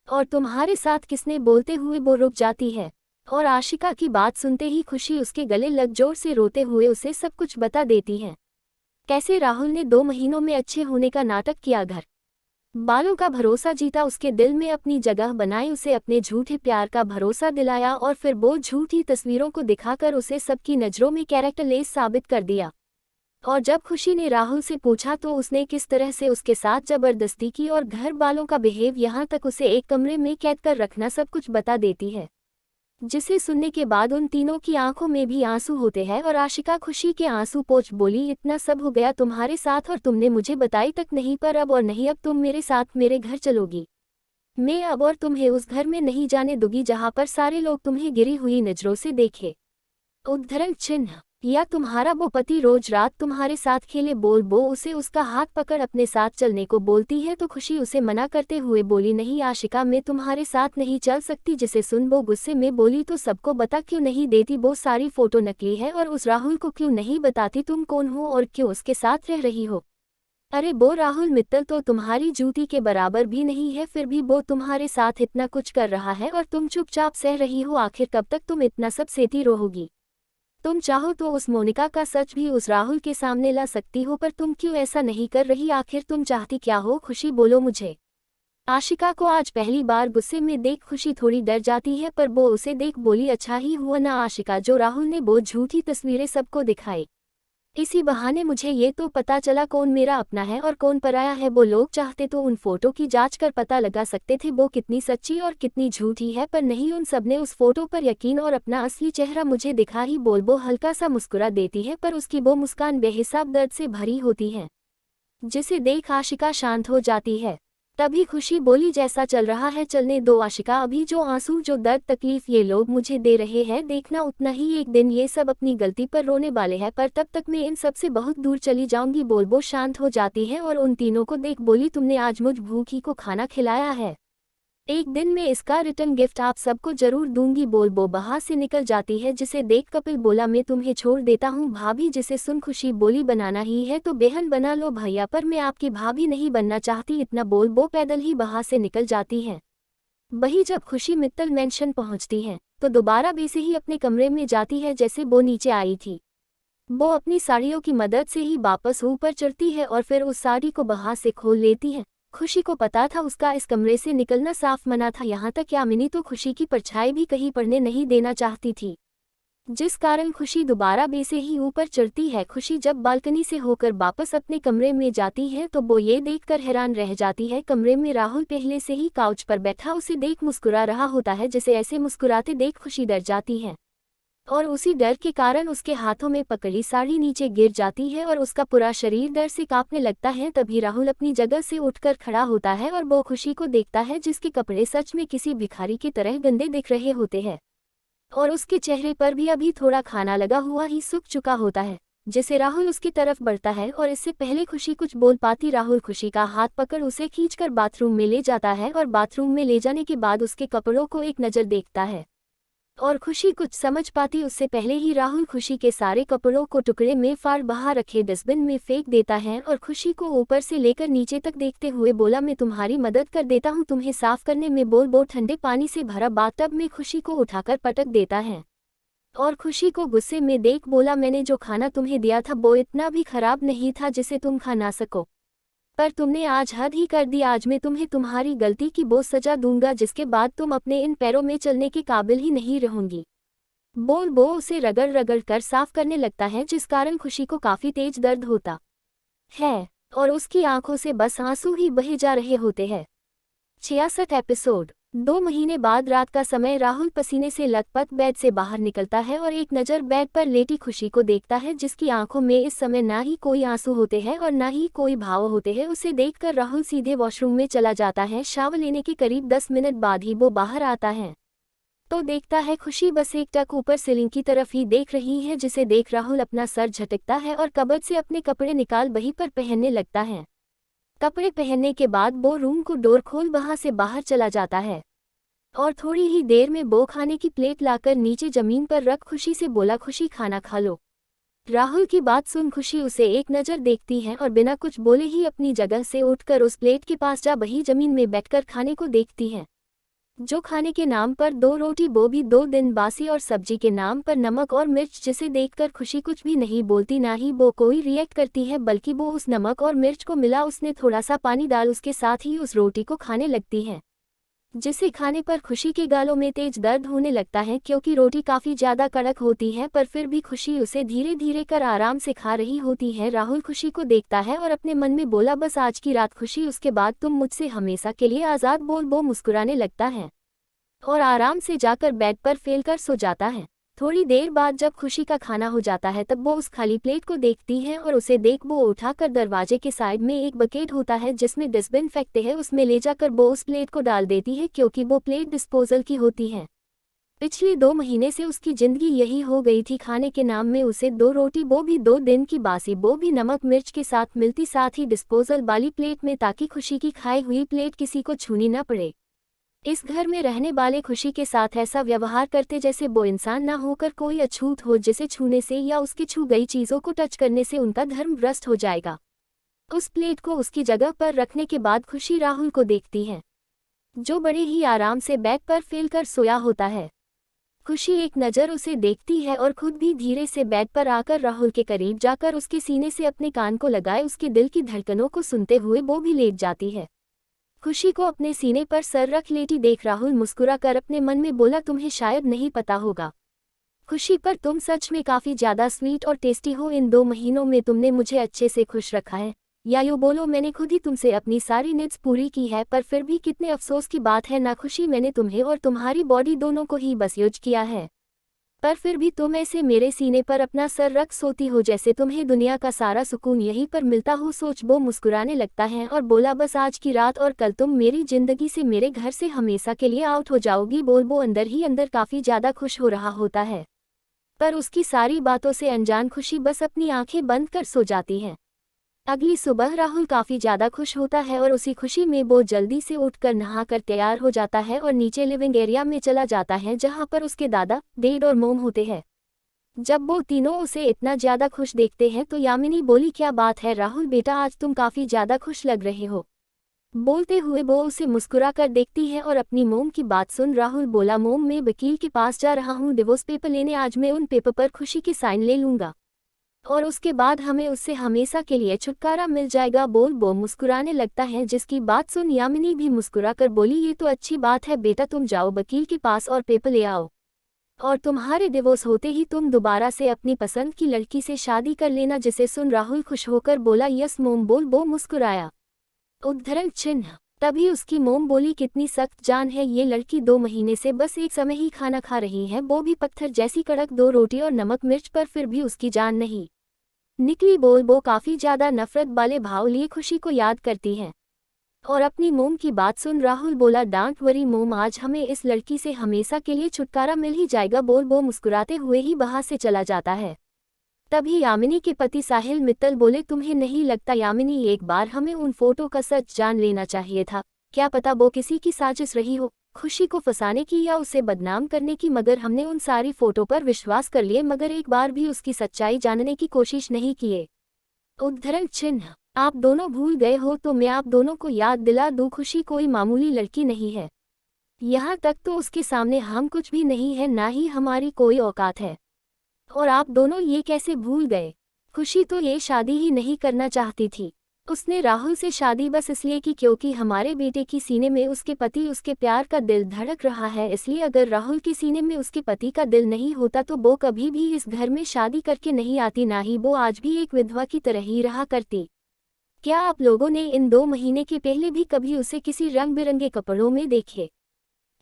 और तुम्हारे साथ किसने। बोलते हुए वो रुक जाती है और आशिका की बात सुनते ही खुशी उसके गले लग जोर से रोते हुए उसे सब कुछ बता देती है। कैसे राहुल ने 2 महीनों में अच्छे होने का नाटक किया, घर बालों का भरोसा जीता, उसके दिल में अपनी जगह बनाई, उसे अपने झूठे प्यार का भरोसा दिलाया और फिर वो झूठी तस्वीरों को दिखाकर उसे सबकी नज़रों में कैरेक्टरलेस साबित कर दिया। और जब खुशी ने राहुल से पूछा तो उसने किस तरह से उसके साथ जबरदस्ती की और घर वालों का बिहेव, यहाँ तक उसे एक कमरे में कैद कर रखना, सब कुछ बता देती है। जिसे सुनने के बाद उन तीनों की आंखों में भी आंसू होते हैं और आशिका खुशी के आंसू पोंछ बोली, इतना सब हो गया तुम्हारे साथ और तुमने मुझे बताई तक नहीं, पर अब और नहीं, अब तुम मेरे साथ मेरे घर चलोगी। मैं अब और तुम्हें उस घर में नहीं जाने दूंगी जहां पर सारे लोग तुम्हें गिरी हुई नजरों से देखे। उद्धरण चिन्ह। या तुम्हारा वो पति रोज रात तुम्हारे साथ खेले। बोल वो उसे उसका हाथ पकड़ अपने साथ चलने को बोलती है तो खुशी उसे मना करते हुए बोली, नहीं आशिका, मैं तुम्हारे साथ नहीं चल सकती। जिसे सुन वो गुस्से में बोली, तो सबको बता क्यों नहीं देती, वो सारी फोटो नकली है, और उस राहुल को क्यों नहीं बताती तुम कौन हो और क्यों उसके साथ रह रही हो। अरे वो राहुल मित्तल तो तुम्हारी जूती के बराबर भी नहीं है, फिर भी वो तुम्हारे साथ इतना कुछ कर रहा है और तुम चुपचाप सह रही हो। आखिर कब तक तुम इतना सब सहती रहोगी। तुम चाहो तो उस मोनिका का सच भी उस राहुल के सामने ला सकती हो, पर तुम क्यों ऐसा नहीं कर रही। आखिर तुम चाहती क्या हो खुशी, बोलो मुझे। आशिका को आज पहली बार गुस्से में देख खुशी थोड़ी डर जाती है, पर वो उसे देख बोली, अच्छा ही हुआ ना आशिका जो राहुल ने वो झूठी तस्वीरें सबको दिखाई, इसी बहाने मुझे ये तो पता चला कौन मेरा अपना है और कौन पराया है। वो लोग चाहते तो उन फोटो की जांच कर पता लगा सकते थे वो कितनी सच्ची और कितनी झूठी है, पर नहीं, उन सबने उस फोटो पर यकीन और अपना असली चेहरा मुझे दिखा ही। बोल वो हल्का सा मुस्कुरा देती है, पर उसकी वो मुस्कान बेहिसाब दर्द से भरी होती है, जिसे देख आशिका शांत हो जाती है। तभी खुशी बोली, जैसा चल रहा है चलने दो आशिका, अभी जो आंसू जो दर्द तकलीफ ये लोग मुझे दे रहे हैं, देखना उतना ही एक दिन ये सब अपनी गलती पर रोने वाले हैं, पर तब तक मैं इन सब से बहुत दूर चली जाऊंगी। बोल शांत हो जाती है और उन तीनों को देख बोली, तुमने आज मुझ भूखी को खाना खिलाया है, एक दिन में इसका रिटर्न गिफ्ट आप सबको जरूर दूंगी। बोल वहां से निकल जाती है, जिसे देख कपिल बोला, मैं तुम्हें छोड़ देता हूँ भाभी। जिसे सुन खुशी बोली, बनाना ही है तो बहन बना लो भैया, पर मैं आपकी भाभी नहीं बनना चाहती। इतना बोल वो पैदल ही वहां से निकल जाती है। वही जब खुशी मित्तल मेंशन पहुंचती है तो दोबारा बेसे ही अपने कमरे में जाती है जैसे वो नीचे आई थी। वो अपनी साड़ियों की मदद से ही वापस ऊपर चढ़ती है और फिर उस साड़ी को बाहर से खोल लेती है। खुशी को पता था उसका इस कमरे से निकलना साफ मना था, यहाँ तक यामिनी तो खुशी की परछाई भी कहीं पड़ने नहीं देना चाहती थी, जिस कारण खुशी दोबारा बेसे ही ऊपर चढ़ती है। खुशी जब बालकनी से होकर वापस अपने कमरे में जाती है तो वो ये देखकर हैरान रह जाती है, कमरे में राहुल पहले से ही काउच पर बैठा उसे देख मुस्कुरा रहा होता है। जिसे ऐसे मुस्कुराते देख खुशी डर जाती है और उसी डर के कारण उसके हाथों में पकड़ी साड़ी नीचे गिर जाती है और उसका पूरा शरीर डर से कांपने लगता है। तभी राहुल अपनी जगह से उठकर खड़ा होता है और वो खुशी को देखता है, जिसके कपड़े सच में किसी भिखारी की तरह गंदे दिख रहे होते हैं और उसके चेहरे पर भी अभी थोड़ा खाना लगा हुआ ही सूख चुका होता है। जिसे राहुल उसकी तरफ बढ़ता है और इससे पहले खुशी कुछ बोल पाती, राहुल खुशी का हाथ पकड़ उसे खींचकर बाथरूम में ले जाता है और बाथरूम में ले जाने के बाद उसके कपड़ों को एक नज़र देखता है और खुशी कुछ समझ पाती उससे पहले ही राहुल खुशी के सारे कपड़ों को टुकड़े में फाड़ बाहर रखे डस्टबिन में फेंक देता है और खुशी को ऊपर से लेकर नीचे तक देखते हुए बोला, मैं तुम्हारी मदद कर देता हूँ तुम्हें साफ करने में। बोल वो ठंडे पानी से भरा बाथटब में खुशी को उठाकर पटक देता है और खुशी को गुस्से में देख बोला, मैंने जो खाना तुम्हें दिया था वो इतना भी खराब नहीं था जिसे तुम खा ना सको, पर तुमने आज हद ही कर दी। आज मैं तुम्हें तुम्हारी गलती की वो सजा दूंगा जिसके बाद तुम अपने इन पैरों में चलने के काबिल ही नहीं रहोगी। बोल वो उसे रगड़ रगड़ कर साफ करने लगता है, जिस कारण खुशी को काफी तेज दर्द होता है और उसकी आंखों से बस आंसू ही बहे जा रहे होते हैं। 66 एपिसोड। 2 महीने बाद रात का समय, राहुल पसीने से लथपथ बेड से बाहर निकलता है और एक नज़र बेड पर लेटी खुशी को देखता है, जिसकी आंखों में इस समय ना ही कोई आंसू होते हैं और ना ही कोई भाव होते हैं। उसे देखकर राहुल सीधे वॉशरूम में चला जाता है। शावर लेने के करीब 10 मिनट बाद ही वो बाहर आता है तो देखता है खुशी बस एकटक ऊपर सीलिंग की तरफ ही देख रही है, जिसे देख राहुल अपना सर झटकता है और कबर्ड से अपने कपड़े निकाल वहीं पर पहनने लगता है। कपड़े पहनने के बाद वो रूम को डोर खोल वहां से बाहर चला जाता है और थोड़ी ही देर में वो खाने की प्लेट लाकर नीचे जमीन पर रख खुशी से बोला, खुशी खाना खा लो। राहुल की बात सुन खुशी उसे एक नज़र देखती है और बिना कुछ बोले ही अपनी जगह से उठकर उस प्लेट के पास जा वही जमीन में बैठकर खाने को देखती है। जो खाने के नाम पर 2 रोटी वो भी 2 दिन बासी और सब्जी के नाम पर नमक और मिर्च, जिसे देखकर खुशी कुछ भी नहीं बोलती, ना ही वो कोई रिएक्ट करती है, बल्कि वो उस नमक और मिर्च को मिला उसने थोड़ा सा पानी डाल उसके साथ ही उस रोटी को खाने लगती है, जिसे खाने पर खुशी के गालों में तेज दर्द होने लगता है क्योंकि रोटी काफ़ी ज़्यादा कड़क होती है, पर फिर भी खुशी उसे धीरे धीरे कर आराम से खा रही होती है। राहुल खुशी को देखता है और अपने मन में बोला, बस आज की रात खुशी, उसके बाद तुम मुझसे हमेशा के लिए आज़ाद। बोल वो मुस्कुराने लगता है और आराम से जाकर बेड पर फैलकर सो जाता है। थोड़ी देर बाद जब खुशी का खाना हो जाता है तब वो उस खाली प्लेट को देखती है और उसे देख वो उठाकर दरवाजे के साइड में एक बकेट होता है जिसमें डस्टबिन फेंकते हैं, उसमें ले जाकर वो उस प्लेट को डाल देती है क्योंकि वो प्लेट डिस्पोजल की होती है। पिछले 2 महीने से उसकी जिंदगी यही हो गई थी, खाने के नाम में उसे 2 रोटी वो भी 2 दिन की बासी, वो भी नमक मिर्च के साथ मिलती, साथ ही डिस्पोजल वाली प्लेट में, ताकि खुशी की खाई हुई प्लेट किसी को छूनी न पड़े। इस घर में रहने वाले खुशी के साथ ऐसा व्यवहार करते जैसे वो इंसान ना होकर कोई अछूत हो, जिसे छूने से या उसकी छू गई चीज़ों को टच करने से उनका धर्म भ्रष्ट हो जाएगा। उस प्लेट को उसकी जगह पर रखने के बाद खुशी राहुल को देखती है, जो बड़े ही आराम से बेड पर फैलकर सोया होता है। खुशी एक नज़र उसे देखती है और खुद भी धीरे से बेड पर आकर राहुल के करीब जाकर उसके सीने से अपने कान को लगाए उसके दिल की धड़कनों को सुनते हुए वो भी लेट जाती है। खुशी को अपने सीने पर सर रख लेटी देख राहुल मुस्कुरा कर अपने मन में बोला, तुम्हें शायद नहीं पता होगा खुशी, पर तुम सच में काफ़ी ज़्यादा स्वीट और टेस्टी हो। इन 2 महीनों में तुमने मुझे अच्छे से खुश रखा है, या यूँ बोलो मैंने खुद ही तुमसे अपनी सारी नीड्स पूरी की है। पर फिर भी कितने अफसोस की बात है ना खुशी, मैंने तुम्हें और तुम्हारी बॉडी दोनों को ही बस यूज किया है, पर फिर भी तुम ऐसे मेरे सीने पर अपना सर रख सोती हो जैसे तुम्हें दुनिया का सारा सुकून यहीं पर मिलता हो। सोच वो मुस्कुराने लगता है और बोला, बस आज की रात और कल तुम मेरी जिंदगी से, मेरे घर से हमेशा के लिए आउट हो जाओगी। बोल वो अंदर ही अंदर काफ़ी ज़्यादा खुश हो रहा होता है, पर उसकी सारी बातों से अनजान खुशी बस अपनी आंखें बंद कर सो जाती है। अगली सुबह राहुल काफ़ी ज़्यादा खुश होता है और उसी खुशी में वो जल्दी से उठकर नहाकर तैयार हो जाता है और नीचे लिविंग एरिया में चला जाता है जहाँ पर उसके दादा, डैड और मोम होते हैं। जब वो तीनों उसे इतना ज़्यादा खुश देखते हैं तो यामिनी बोली, क्या बात है राहुल बेटा, आज तुम काफ़ी ज़्यादा खुश लग रहे हो। बोलते हुए वो उसे मुस्कुरा कर देखती है और अपनी मोम की बात सुन राहुल बोला, मोम मैं वकील के पास जा रहा हूँ डिवोर्स पेपर लेने, आज मैं उन पेपर पर खुशी की साइन ले लूंगा और उसके बाद हमें उससे हमेशा के लिए छुटकारा मिल जाएगा। वो मुस्कुराने लगता है, जिसकी बात सुन यामिनी भी मुस्कुरा कर बोली, ये तो अच्छी बात है बेटा, तुम जाओ वकील के पास और पेपर ले आओ और तुम्हारे डिवोर्स होते ही तुम दोबारा से अपनी पसंद की लड़की से शादी कर लेना। जिसे सुन राहुल खुश होकर बोला, यस मोम। वो मुस्कुराया। उद्धरण चिन्ह। तभी उसकी मोम बोली, कितनी सख्त जान है ये लड़की, 2 महीने से बस एक समय ही खाना खा रही है, वो भी पत्थर जैसी कड़क 2 रोटी और नमक मिर्च पर, फिर भी उसकी जान नहीं निकली। वो काफी ज्यादा नफरत वाले भाव लिए खुशी को याद करती है और अपनी मोम की बात सुन राहुल बोला, डोंट वरी मोम, आज हमें इस लड़की से हमेशा के लिए छुटकारा मिल ही जाएगा। वो मुस्कुराते हुए ही वहां से चला जाता है। तभी यामिनी के पति साहिल मित्तल बोले, तुम्हें नहीं लगता यामिनी, एक बार हमें उन फोटो का सच जान लेना चाहिए था, क्या पता वो किसी की साजिश रही हो, खुशी को फंसाने की या उसे बदनाम करने की, मगर हमने उन सारी फोटो पर विश्वास कर लिए, मगर एक बार भी उसकी सच्चाई जानने की कोशिश नहीं किए। उद्धरण चिन्ह। आप दोनों भूल गए हो तो मैं आप दोनों को याद दिला दूं, खुशी कोई मामूली लड़की नहीं है, यहाँ तक तो उसके सामने हम कुछ भी नहीं है, ना ही हमारी कोई औकात है। और आप दोनों ये कैसे भूल गए? खुशी तो ये शादी ही नहीं करना चाहती थी, उसने राहुल से शादी बस इसलिए की क्योंकि हमारे बेटे की सीने में उसके पति, उसके प्यार का दिल धड़क रहा है, इसलिए अगर राहुल के सीने में उसके पति का दिल नहीं होता तो वो कभी भी इस घर में शादी करके नहीं आती, ना ही वो आज भी एक विधवा की तरह ही रहा करती। क्या आप लोगों ने इन 2 महीने के पहले भी कभी उसे किसी रंग बिरंगे कपड़ों में देखे,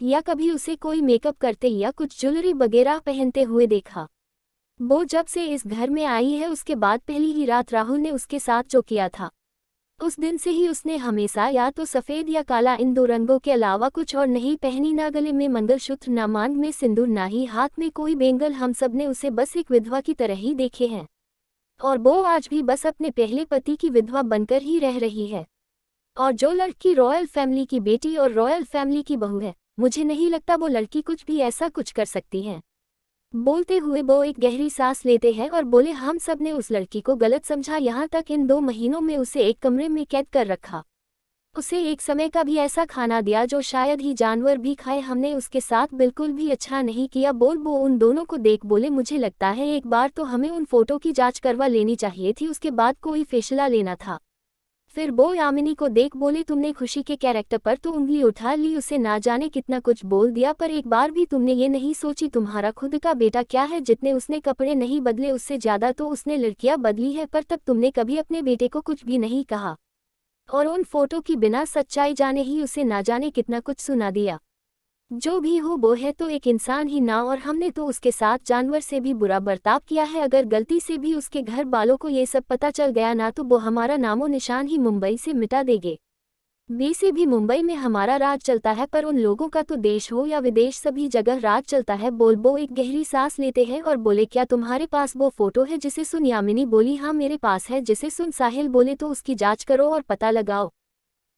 या कभी उसे कोई मेकअप करते या कुछ ज्वेलरी वगैरह पहनते हुए देखा? वो जब से इस घर में आई है उसके बाद पहली ही रात राहुल ने उसके साथ जो किया था, उस दिन से ही उसने हमेशा या तो सफ़ेद या काला, इन 2 रंगों के अलावा कुछ और नहीं पहनी, ना गले में मंगलसूत्र, ना मांग में सिंदूर, ना ही हाथ में कोई बेंगल। हम सब ने उसे बस एक विधवा की तरह ही देखे हैं और वो आज भी बस अपने पहले पति की विधवा बनकर ही रह रही है। और जो लड़की रॉयल फैमिली की बेटी और रॉयल फैमिली की बहू है, मुझे नहीं लगता वो लड़की कुछ भी ऐसा कुछ कर सकती है। बोलते हुए वो एक गहरी सांस लेते हैं और बोले, हम सब ने उस लड़की को गलत समझा, यहाँ तक इन 2 महीनों में उसे एक कमरे में कैद कर रखा, उसे एक समय का भी ऐसा खाना दिया जो शायद ही जानवर भी खाए, हमने उसके साथ बिल्कुल भी अच्छा नहीं किया। वो उन दोनों को देख बोले, मुझे लगता है एक बार तो हमें उन फोटो की जांच करवा लेनी चाहिए थी, उसके बाद कोई फैसला लेना था। फिर वो यामिनी को देख बोले, तुमने खुशी के कैरेक्टर पर तो उंगली उठा ली, उसे ना जाने कितना कुछ बोल दिया, पर एक बार भी तुमने ये नहीं सोची तुम्हारा खुद का बेटा क्या है, जितने उसने कपड़े नहीं बदले उससे ज्यादा तो उसने लड़कियां बदली है, पर तब तुमने कभी अपने बेटे को कुछ भी नहीं कहा और उन फोटो की बिना सच्चाई जाने ही उसे ना जाने कितना कुछ सुना दिया। जो भी हो वो है तो एक इंसान ही ना, और हमने तो उसके साथ जानवर से भी बुरा बर्ताव किया है, अगर गलती से भी उसके घर वालों को ये सब पता चल गया ना तो वो हमारा नामो निशान ही मुंबई से मिटा देंगे। वैसे भी मुंबई में हमारा राज चलता है, पर उन लोगों का तो देश हो या विदेश सभी जगह राज चलता है। वो एक गहरी सांस लेते हैं और बोले, क्या तुम्हारे पास वो फोटो है? जिसे सुन यामिनी बोली, हाँ मेरे पास है। जिसे सुन साहिल बोले, तो उसकी जांच करो और पता लगाओ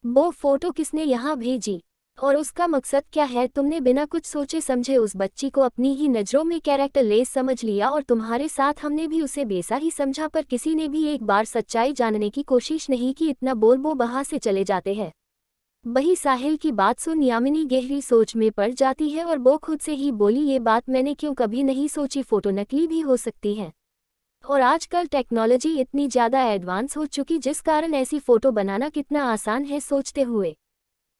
वो फोटो किसने यहाँ भेजी और उसका मकसद क्या है। तुमने बिना कुछ सोचे समझे उस बच्ची को अपनी ही नज़रों में कैरेक्टर लेस समझ लिया और तुम्हारे साथ हमने भी उसे वैसा ही समझा, पर किसी ने भी एक बार सच्चाई जानने की कोशिश नहीं की। इतना बोल वो वहां से चले जाते हैं। वही साहिल की बात सुन यामिनी गहरी सोच में पड़ जाती है और वो खुद से ही बोली, ये बात मैंने क्यों कभी नहीं सोची, फोटो नकली भी हो सकती है और आजकल टेक्नोलॉजी इतनी ज़्यादा एडवांस हो चुकी जिस कारण ऐसी फ़ोटो बनाना कितना आसान है। सोचते हुए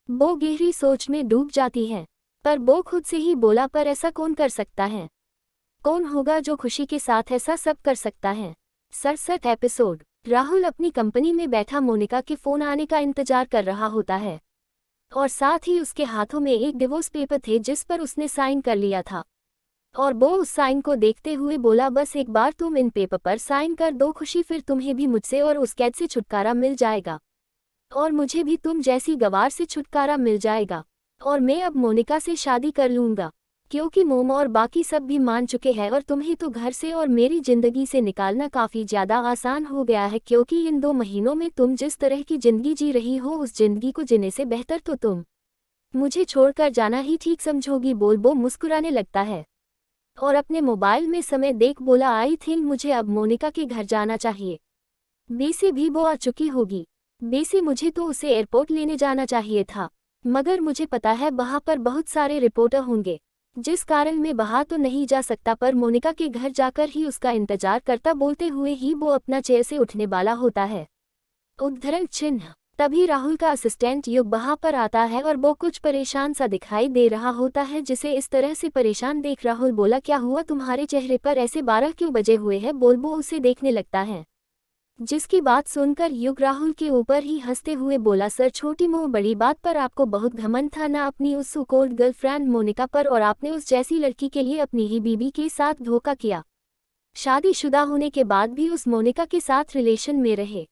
वो गहरी सोच में डूब जाती है, पर वो खुद से ही बोला, पर ऐसा कौन कर सकता है? कौन होगा जो खुशी के साथ ऐसा सब कर सकता है? 67 एपिसोड। राहुल अपनी कंपनी में बैठा मोनिका के फ़ोन आने का इंतजार कर रहा होता है और साथ ही उसके हाथों में एक डिवोर्स पेपर थे जिस पर उसने साइन कर लिया था और वो उस साइन को देखते हुए बोला, बस एक बार तुम इन पेपर पर साइन कर दो खुशी, फिर तुम्हें भी मुझसे और उस कैद से छुटकारा मिल जाएगा और मुझे भी तुम जैसी गवार से छुटकारा मिल जाएगा और मैं अब मोनिका से शादी कर लूँगा, क्योंकि मोम और बाकी सब भी मान चुके हैं और तुम्हें तो घर से और मेरी ज़िंदगी से निकालना काफ़ी ज़्यादा आसान हो गया है, क्योंकि इन 2 महीनों में तुम जिस तरह की ज़िंदगी जी रही हो उस ज़िंदगी को जीने से बेहतर तो तुम मुझे छोड़कर जाना ही ठीक समझोगी। वो मुस्कुराने लगता है और अपने मोबाइल में समय देख बोला, आई थिंक मुझे अब मोनिका के घर जाना चाहिए, वैसे भी वो आ चुकी होगी। बेसी मुझे तो उसे एयरपोर्ट लेने जाना चाहिए था, मगर मुझे पता है वहाँ पर बहुत सारे रिपोर्टर होंगे, जिस कारण मैं वहाँ तो नहीं जा सकता, पर मोनिका के घर जाकर ही उसका इंतजार करता बोलते हुए ही वो अपना चेयर से उठने वाला होता है। उद्धरण चिन्ह। तभी राहुल का असिस्टेंट युग वहाँ पर आता है और वो कुछ परेशान सा दिखाई दे रहा होता है, जिसे इस तरह से परेशान देख राहुल बोला, क्या हुआ तुम्हारे चेहरे पर ऐसे 12 क्यों बजे हुए हैं? बोल वो उसे देखने लगता है, जिसकी बात सुनकर युग राहुल के ऊपर ही हंसते हुए बोला, सर छोटी मोह बड़ी बात पर आपको बहुत घमंड था ना अपनी उस सो कॉल्ड गर्लफ्रेंड मोनिका पर, और आपने उस जैसी लड़की के लिए अपनी ही बीबी के साथ धोखा किया, शादीशुदा होने के बाद भी उस मोनिका के साथ रिलेशन में रहे।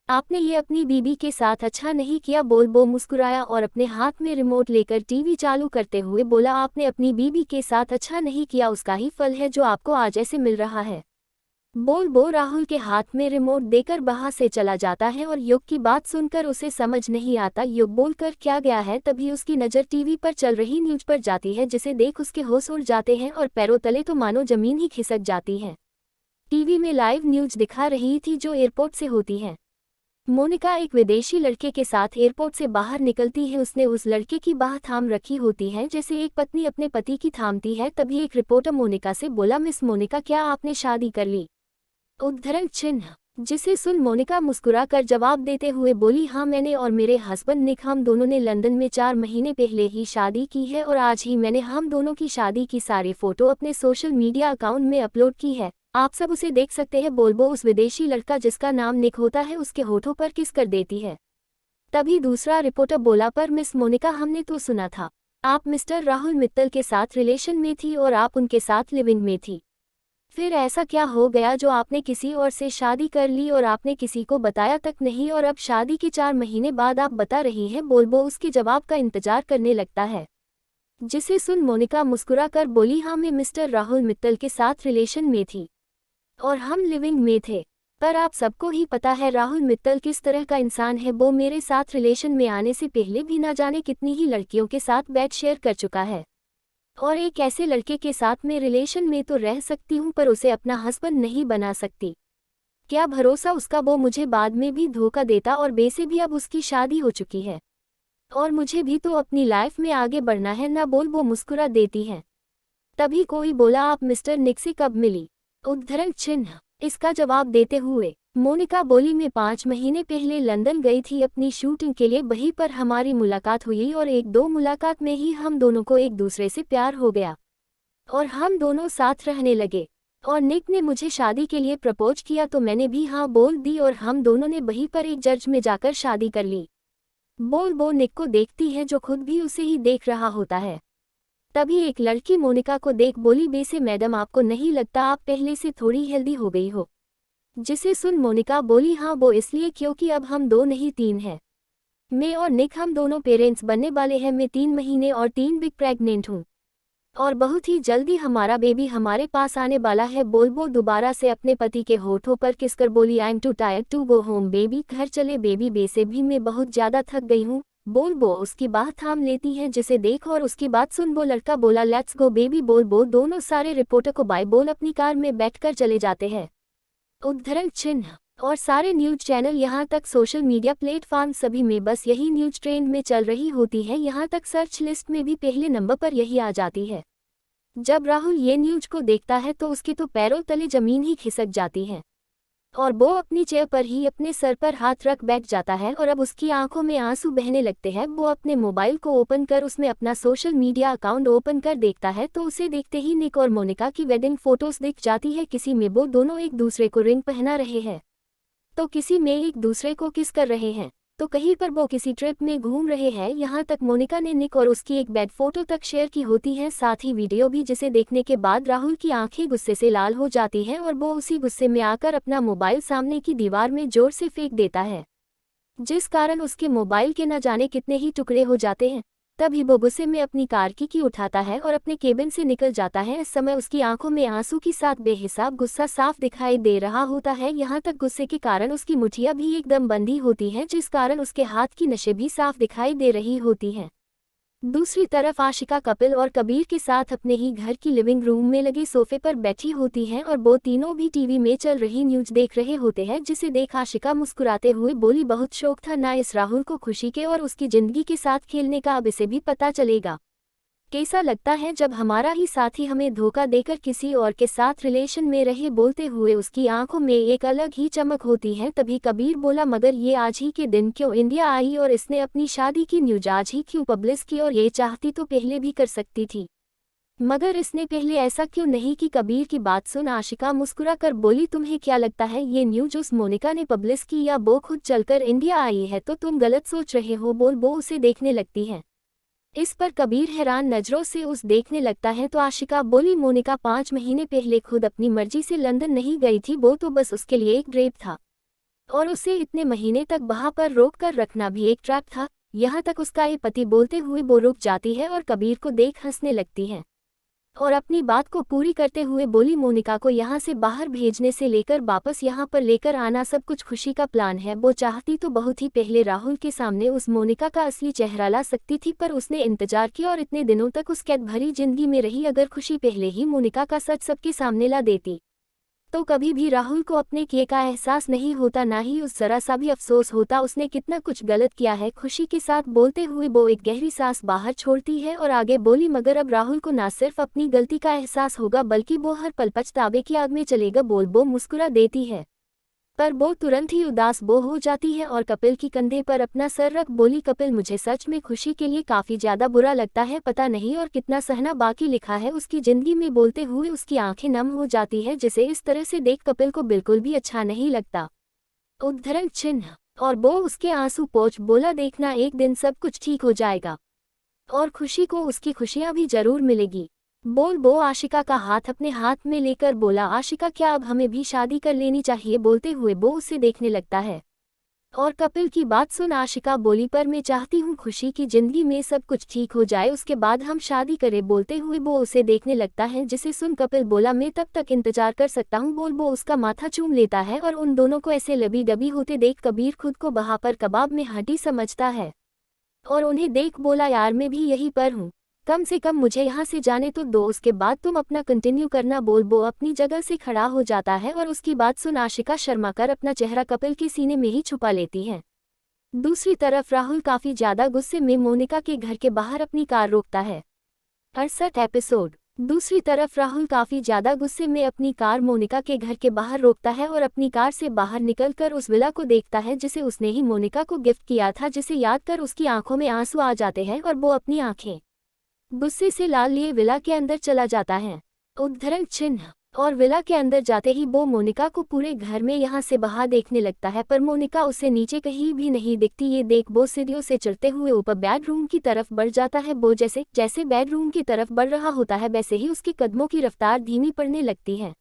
आपने ये अपनी बीबी के साथ अच्छा नहीं किया। बोल मुस्कुराया और अपने हाथ में रिमोट लेकर टीवी चालू करते हुए बोला, आपने अपनी बीबी के साथ अच्छा नहीं किया, उसका ही फल है जो आपको आज ऐसे मिल रहा है। बोल राहुल के हाथ में रिमोट देकर वहां से चला जाता है और युग की बात सुनकर उसे समझ नहीं आता युग बोलकर क्या गया है। तभी उसकी नज़र टीवी पर चल रही न्यूज पर जाती है, जिसे देख उसके होश उड़ जाते हैं और पैरों तले तो मानो जमीन ही खिसक जाती है। टीवी में लाइव न्यूज दिखा रही थी जो एयरपोर्ट से होती है। मोनिका एक विदेशी लड़के के साथ एयरपोर्ट से बाहर निकलती है। उसने उस लड़के की बाह थाम रखी होती है जैसे एक पत्नी अपने पति की थामती है। तभी एक रिपोर्टर मोनिका से बोला, मिस मोनिका क्या आपने शादी कर ली? उद्धरण चिन्ह। जिसे सुन मोनिका मुस्कुरा कर जवाब देते हुए बोली, हाँ मैंने और मेरे हस्बैंड निक हम दोनों ने लंदन में 4 महीने पहले ही शादी की है और आज ही मैंने हम दोनों की शादी की सारी फोटो अपने सोशल मीडिया अकाउंट में अपलोड की है, आप सब उसे देख सकते हैं। बोल उस विदेशी लड़का जिसका नाम निक होता है उसके होठों पर किस कर देती है। तभी दूसरा रिपोर्टर बोला, पर मिस मोनिका हमने तो सुना था आप मिस्टर राहुल मित्तल के साथ रिलेशन में थी और आप उनके साथ लिविंग में थी, फिर ऐसा क्या हो गया जो आपने किसी और से शादी कर ली और आपने किसी को बताया तक नहीं, और अब शादी के 4 महीने बाद आप बता रही हैं? बोल उसके जवाब का इंतजार करने लगता है, जिसे सुन मोनिका मुस्कुरा कर बोली, हाँ मैं मिस्टर राहुल मित्तल के साथ रिलेशन में थी और हम लिविंग में थे, पर आप सबको ही पता है राहुल मित्तल किस तरह का इंसान है। वो मेरे साथ रिलेशन में आने से पहले भी ना जाने कितनी ही लड़कियों के साथ बेड शेयर कर चुका है, और एक ऐसे लड़के के साथ मैं रिलेशन में तो रह सकती हूँ पर उसे अपना हस्बैंड नहीं बना सकती। क्या भरोसा उसका, वो मुझे बाद में भी धोखा देता और वैसे भी अब उसकी शादी हो चुकी है और मुझे भी तो अपनी लाइफ में आगे बढ़ना है ना। बोल वो मुस्कुरा देती है। तभी कोई बोला, आप मिस्टर निक से कब मिली? उद्धरण चिन्ह। इसका जवाब देते हुए मोनिका बोली, मैं 5 महीने पहले लंदन गई थी अपनी शूटिंग के लिए, वहीं पर हमारी मुलाकात हुई और 1-2 मुलाकात में ही हम दोनों को एक दूसरे से प्यार हो गया और हम दोनों साथ रहने लगे, और निक ने मुझे शादी के लिए प्रपोज किया तो मैंने भी हाँ बोल दी और हम दोनों ने वहीं पर एक चर्च में जाकर शादी कर ली। बोल निक को देखती है जो खुद भी उसे ही देख रहा होता है। तभी एक लड़की मोनिका को देख बोली, वैसे मैडम आपको नहीं लगता आप पहले से थोड़ी हेल्दी हो गई हो? जिसे सुन मोनिका बोली, हाँ वो इसलिए क्योंकि अब हम 2 नहीं 3 हैं, मैं और निक हम दोनों पेरेंट्स बनने वाले हैं। मैं 3 महीने और 3 वीक प्रेग्नेंट हूँ और बहुत ही जल्दी हमारा बेबी हमारे पास आने वाला है। बोल दोबारा से अपने पति के होठों पर किसकर बोली, I am too tired to go home baby, घर चले बेबी, वैसे भी मैं बहुत ज़्यादा थक गई हूँ। बोल उसकी बात थाम लेती है, जिसे देख और उसकी बात सुन वो लड़का बोला, लेट्स गो बेबी। बोल दोनों सारे रिपोर्टर को बाय बोल अपनी कार में बैठकर चले जाते हैं। उद्धरण चिन्ह। और सारे न्यूज चैनल यहाँ तक सोशल मीडिया प्लेटफॉर्म सभी में बस यही न्यूज ट्रेंड में चल रही होती है, यहाँ तक सर्च लिस्ट में भी पहले नंबर पर यही आ जाती है। जब राहुल ये न्यूज को देखता है तो उसके तो पैरों तले जमीन ही खिसक जाती है और वो अपनी चेयर पर ही अपने सर पर हाथ रख बैठ जाता है और अब उसकी आंखों में आंसू बहने लगते हैं। वो अपने मोबाइल को ओपन कर उसमें अपना सोशल मीडिया अकाउंट ओपन कर देखता है तो उसे देखते ही निक और मोनिका की वेडिंग फोटोज दिख जाती है। किसी में वो दोनों एक दूसरे को रिंग पहना रहे हैं, तो किसी में एक दूसरे को किस कर रहे हैं, तो कहीं पर वो किसी ट्रिप में घूम रहे हैं। यहाँ तक मोनिका ने निक और उसकी एक बेड फोटो तक शेयर की होती है, साथ ही वीडियो भी, जिसे देखने के बाद राहुल की आंखें गुस्से से लाल हो जाती हैं और वो उसी गुस्से में आकर अपना मोबाइल सामने की दीवार में जोर से फेंक देता है, जिस कारण उसके मोबाइल के न जाने कितने ही टुकड़े हो जाते हैं। तभी वो गुस्से में अपनी कार की उठाता है और अपने केबिन से निकल जाता है। इस समय उसकी आंखों में आंसू के साथ बेहिसाब गुस्सा साफ दिखाई दे रहा होता है। यहाँ तक गुस्से के कारण उसकी मुठिया भी एकदम बंधी होती हैं, जिस कारण उसके हाथ की नसें भी साफ दिखाई दे रही होती हैं। दूसरी तरफ आशिका कपिल और कबीर के साथ अपने ही घर की लिविंग रूम में लगे सोफे पर बैठी होती हैं और वो तीनों भी टीवी में चल रही न्यूज देख रहे होते हैं, जिसे देख आशिका मुस्कुराते हुए बोली, बहुत शौक था ना इस राहुल को खुशी के और उसकी जिंदगी के साथ खेलने का, अब इसे भी पता चलेगा। कैसा लगता है जब हमारा ही साथी हमें धोखा देकर किसी और के साथ रिलेशन में रहे। बोलते हुए उसकी आंखों में एक अलग ही चमक होती है। तभी कबीर बोला, मगर ये आज ही के दिन क्यों इंडिया आई और इसने अपनी शादी की न्यूज आज ही क्यों पब्लिश की, और ये चाहती तो पहले भी कर सकती थी, मगर इसने पहले ऐसा क्यों नहीं की। कबीर की बात सुन आशिका मुस्कुरा कर बोली, तुम्हें क्या लगता है ये न्यूज उस मोनिका ने पब्लिश की या वो खुद चलकर इंडिया आई है? तो तुम गलत सोच रहे हो। बोल वो उसे देखने लगती है। इस पर कबीर हैरान नजरों से उस देखने लगता है तो आशिका बोली, मोनिका 5 महीने पहले खुद अपनी मर्जी से लंदन नहीं गई थी, वो तो बस उसके लिए एक ड्रेप था और उसे इतने महीने तक वहां पर रोक कर रखना भी एक ट्रैप था। यहाँ तक उसका ये पति बोलते हुए वो रुक जाती है और कबीर को देख हंसने लगती है और अपनी बात को पूरी करते हुए बोली, मोनिका को यहाँ से बाहर भेजने से लेकर वापस यहाँ पर लेकर आना सब कुछ खुशी का प्लान है। वो चाहती तो बहुत ही पहले राहुल के सामने उस मोनिका का असली चेहरा ला सकती थी, पर उसने इंतजार किया और इतने दिनों तक उस कैद भरी जिंदगी में रही। अगर खुशी पहले ही मोनिका का सच सबके सामने ला देती तो कभी भी राहुल को अपने किए का एहसास नहीं होता, ना ही उस जरा सा भी अफसोस होता उसने कितना कुछ गलत किया है। खुशी के साथ बोलते हुए वो एक गहरी सांस बाहर छोड़ती है और आगे बोली, मगर अब राहुल को ना सिर्फ अपनी गलती का एहसास होगा बल्कि वो हर पल पछतावे की आग में चलेगा। बोल वो मुस्कुरा देती है पर वो तुरंत ही उदास बो हो जाती है और कपिल की कंधे पर अपना सर रख बोली, कपिल मुझे सच में खुशी के लिए काफी ज्यादा बुरा लगता है, पता नहीं और कितना सहना बाकी लिखा है उसकी जिंदगी में। बोलते हुए उसकी आंखें नम हो जाती है, जिसे इस तरह से देख कपिल को बिल्कुल भी अच्छा नहीं लगता। उद्धरण चिन्ह और वो उसके आंसू पोंछ बोला, देखना एक दिन सब कुछ ठीक हो जाएगा और खुशी को उसकी खुशियां भी जरूर मिलेगी। बोल वो आशिका का हाथ अपने हाथ में लेकर बोला, आशिका क्या अब हमें भी शादी कर लेनी चाहिए? बोलते हुए वो उसे देखने लगता है और कपिल की बात सुन आशिका बोली, पर मैं चाहती हूँ खुशी की जिंदगी में सब कुछ ठीक हो जाए, उसके बाद हम शादी करें। बोलते हुए वो उसे देखने लगता है, जिसे सुन कपिल बोला, मैं तब तक इंतजार कर सकता हूँ। बोल वो उसका माथा चूम लेता है और उन दोनों को ऐसे लबी डबी होते देख कबीर खुद को वहां पर कबाब में हड्डी समझता है और उन्हें देख बोला, यार मैं भी यहीं पर हूँ, कम से कम मुझे यहाँ से जाने तो दो, उसके बाद तुम अपना कंटिन्यू करना। बोल वो अपनी जगह से खड़ा हो जाता है और उसकी बात सुन आशिका शर्मा कर अपना चेहरा कपिल के सीने में ही छुपा लेती है। दूसरी तरफ राहुल काफी ज्यादा गुस्से में मोनिका के घर के बाहर अपनी कार रोकता है। 68 एपिसोड। दूसरी तरफ राहुल काफी ज्यादा गुस्से में अपनी कार मोनिका के घर के बाहर रोकता है और अपनी कार से बाहर निकलकर उस विला को देखता है जिसे उसने ही मोनिका को गिफ्ट किया था, जिसे याद कर उसकी आंखों में आंसू आ जाते हैं और वो अपनी आंखें गुस्से से लाल लिए विला के अंदर चला जाता है। उद्धरण चिन्ह और विला के अंदर जाते ही वो मोनिका को पूरे घर में यहाँ से वहाँ देखने लगता है, पर मोनिका उसे नीचे कहीं भी नहीं दिखती। ये देख वो सीढ़ियों से चढ़ते हुए ऊपर बेडरूम की तरफ बढ़ जाता है। वो जैसे जैसे बेडरूम की तरफ बढ़ रहा होता है वैसे ही उसके कदमों की रफ्तार धीमी पड़ने लगती है,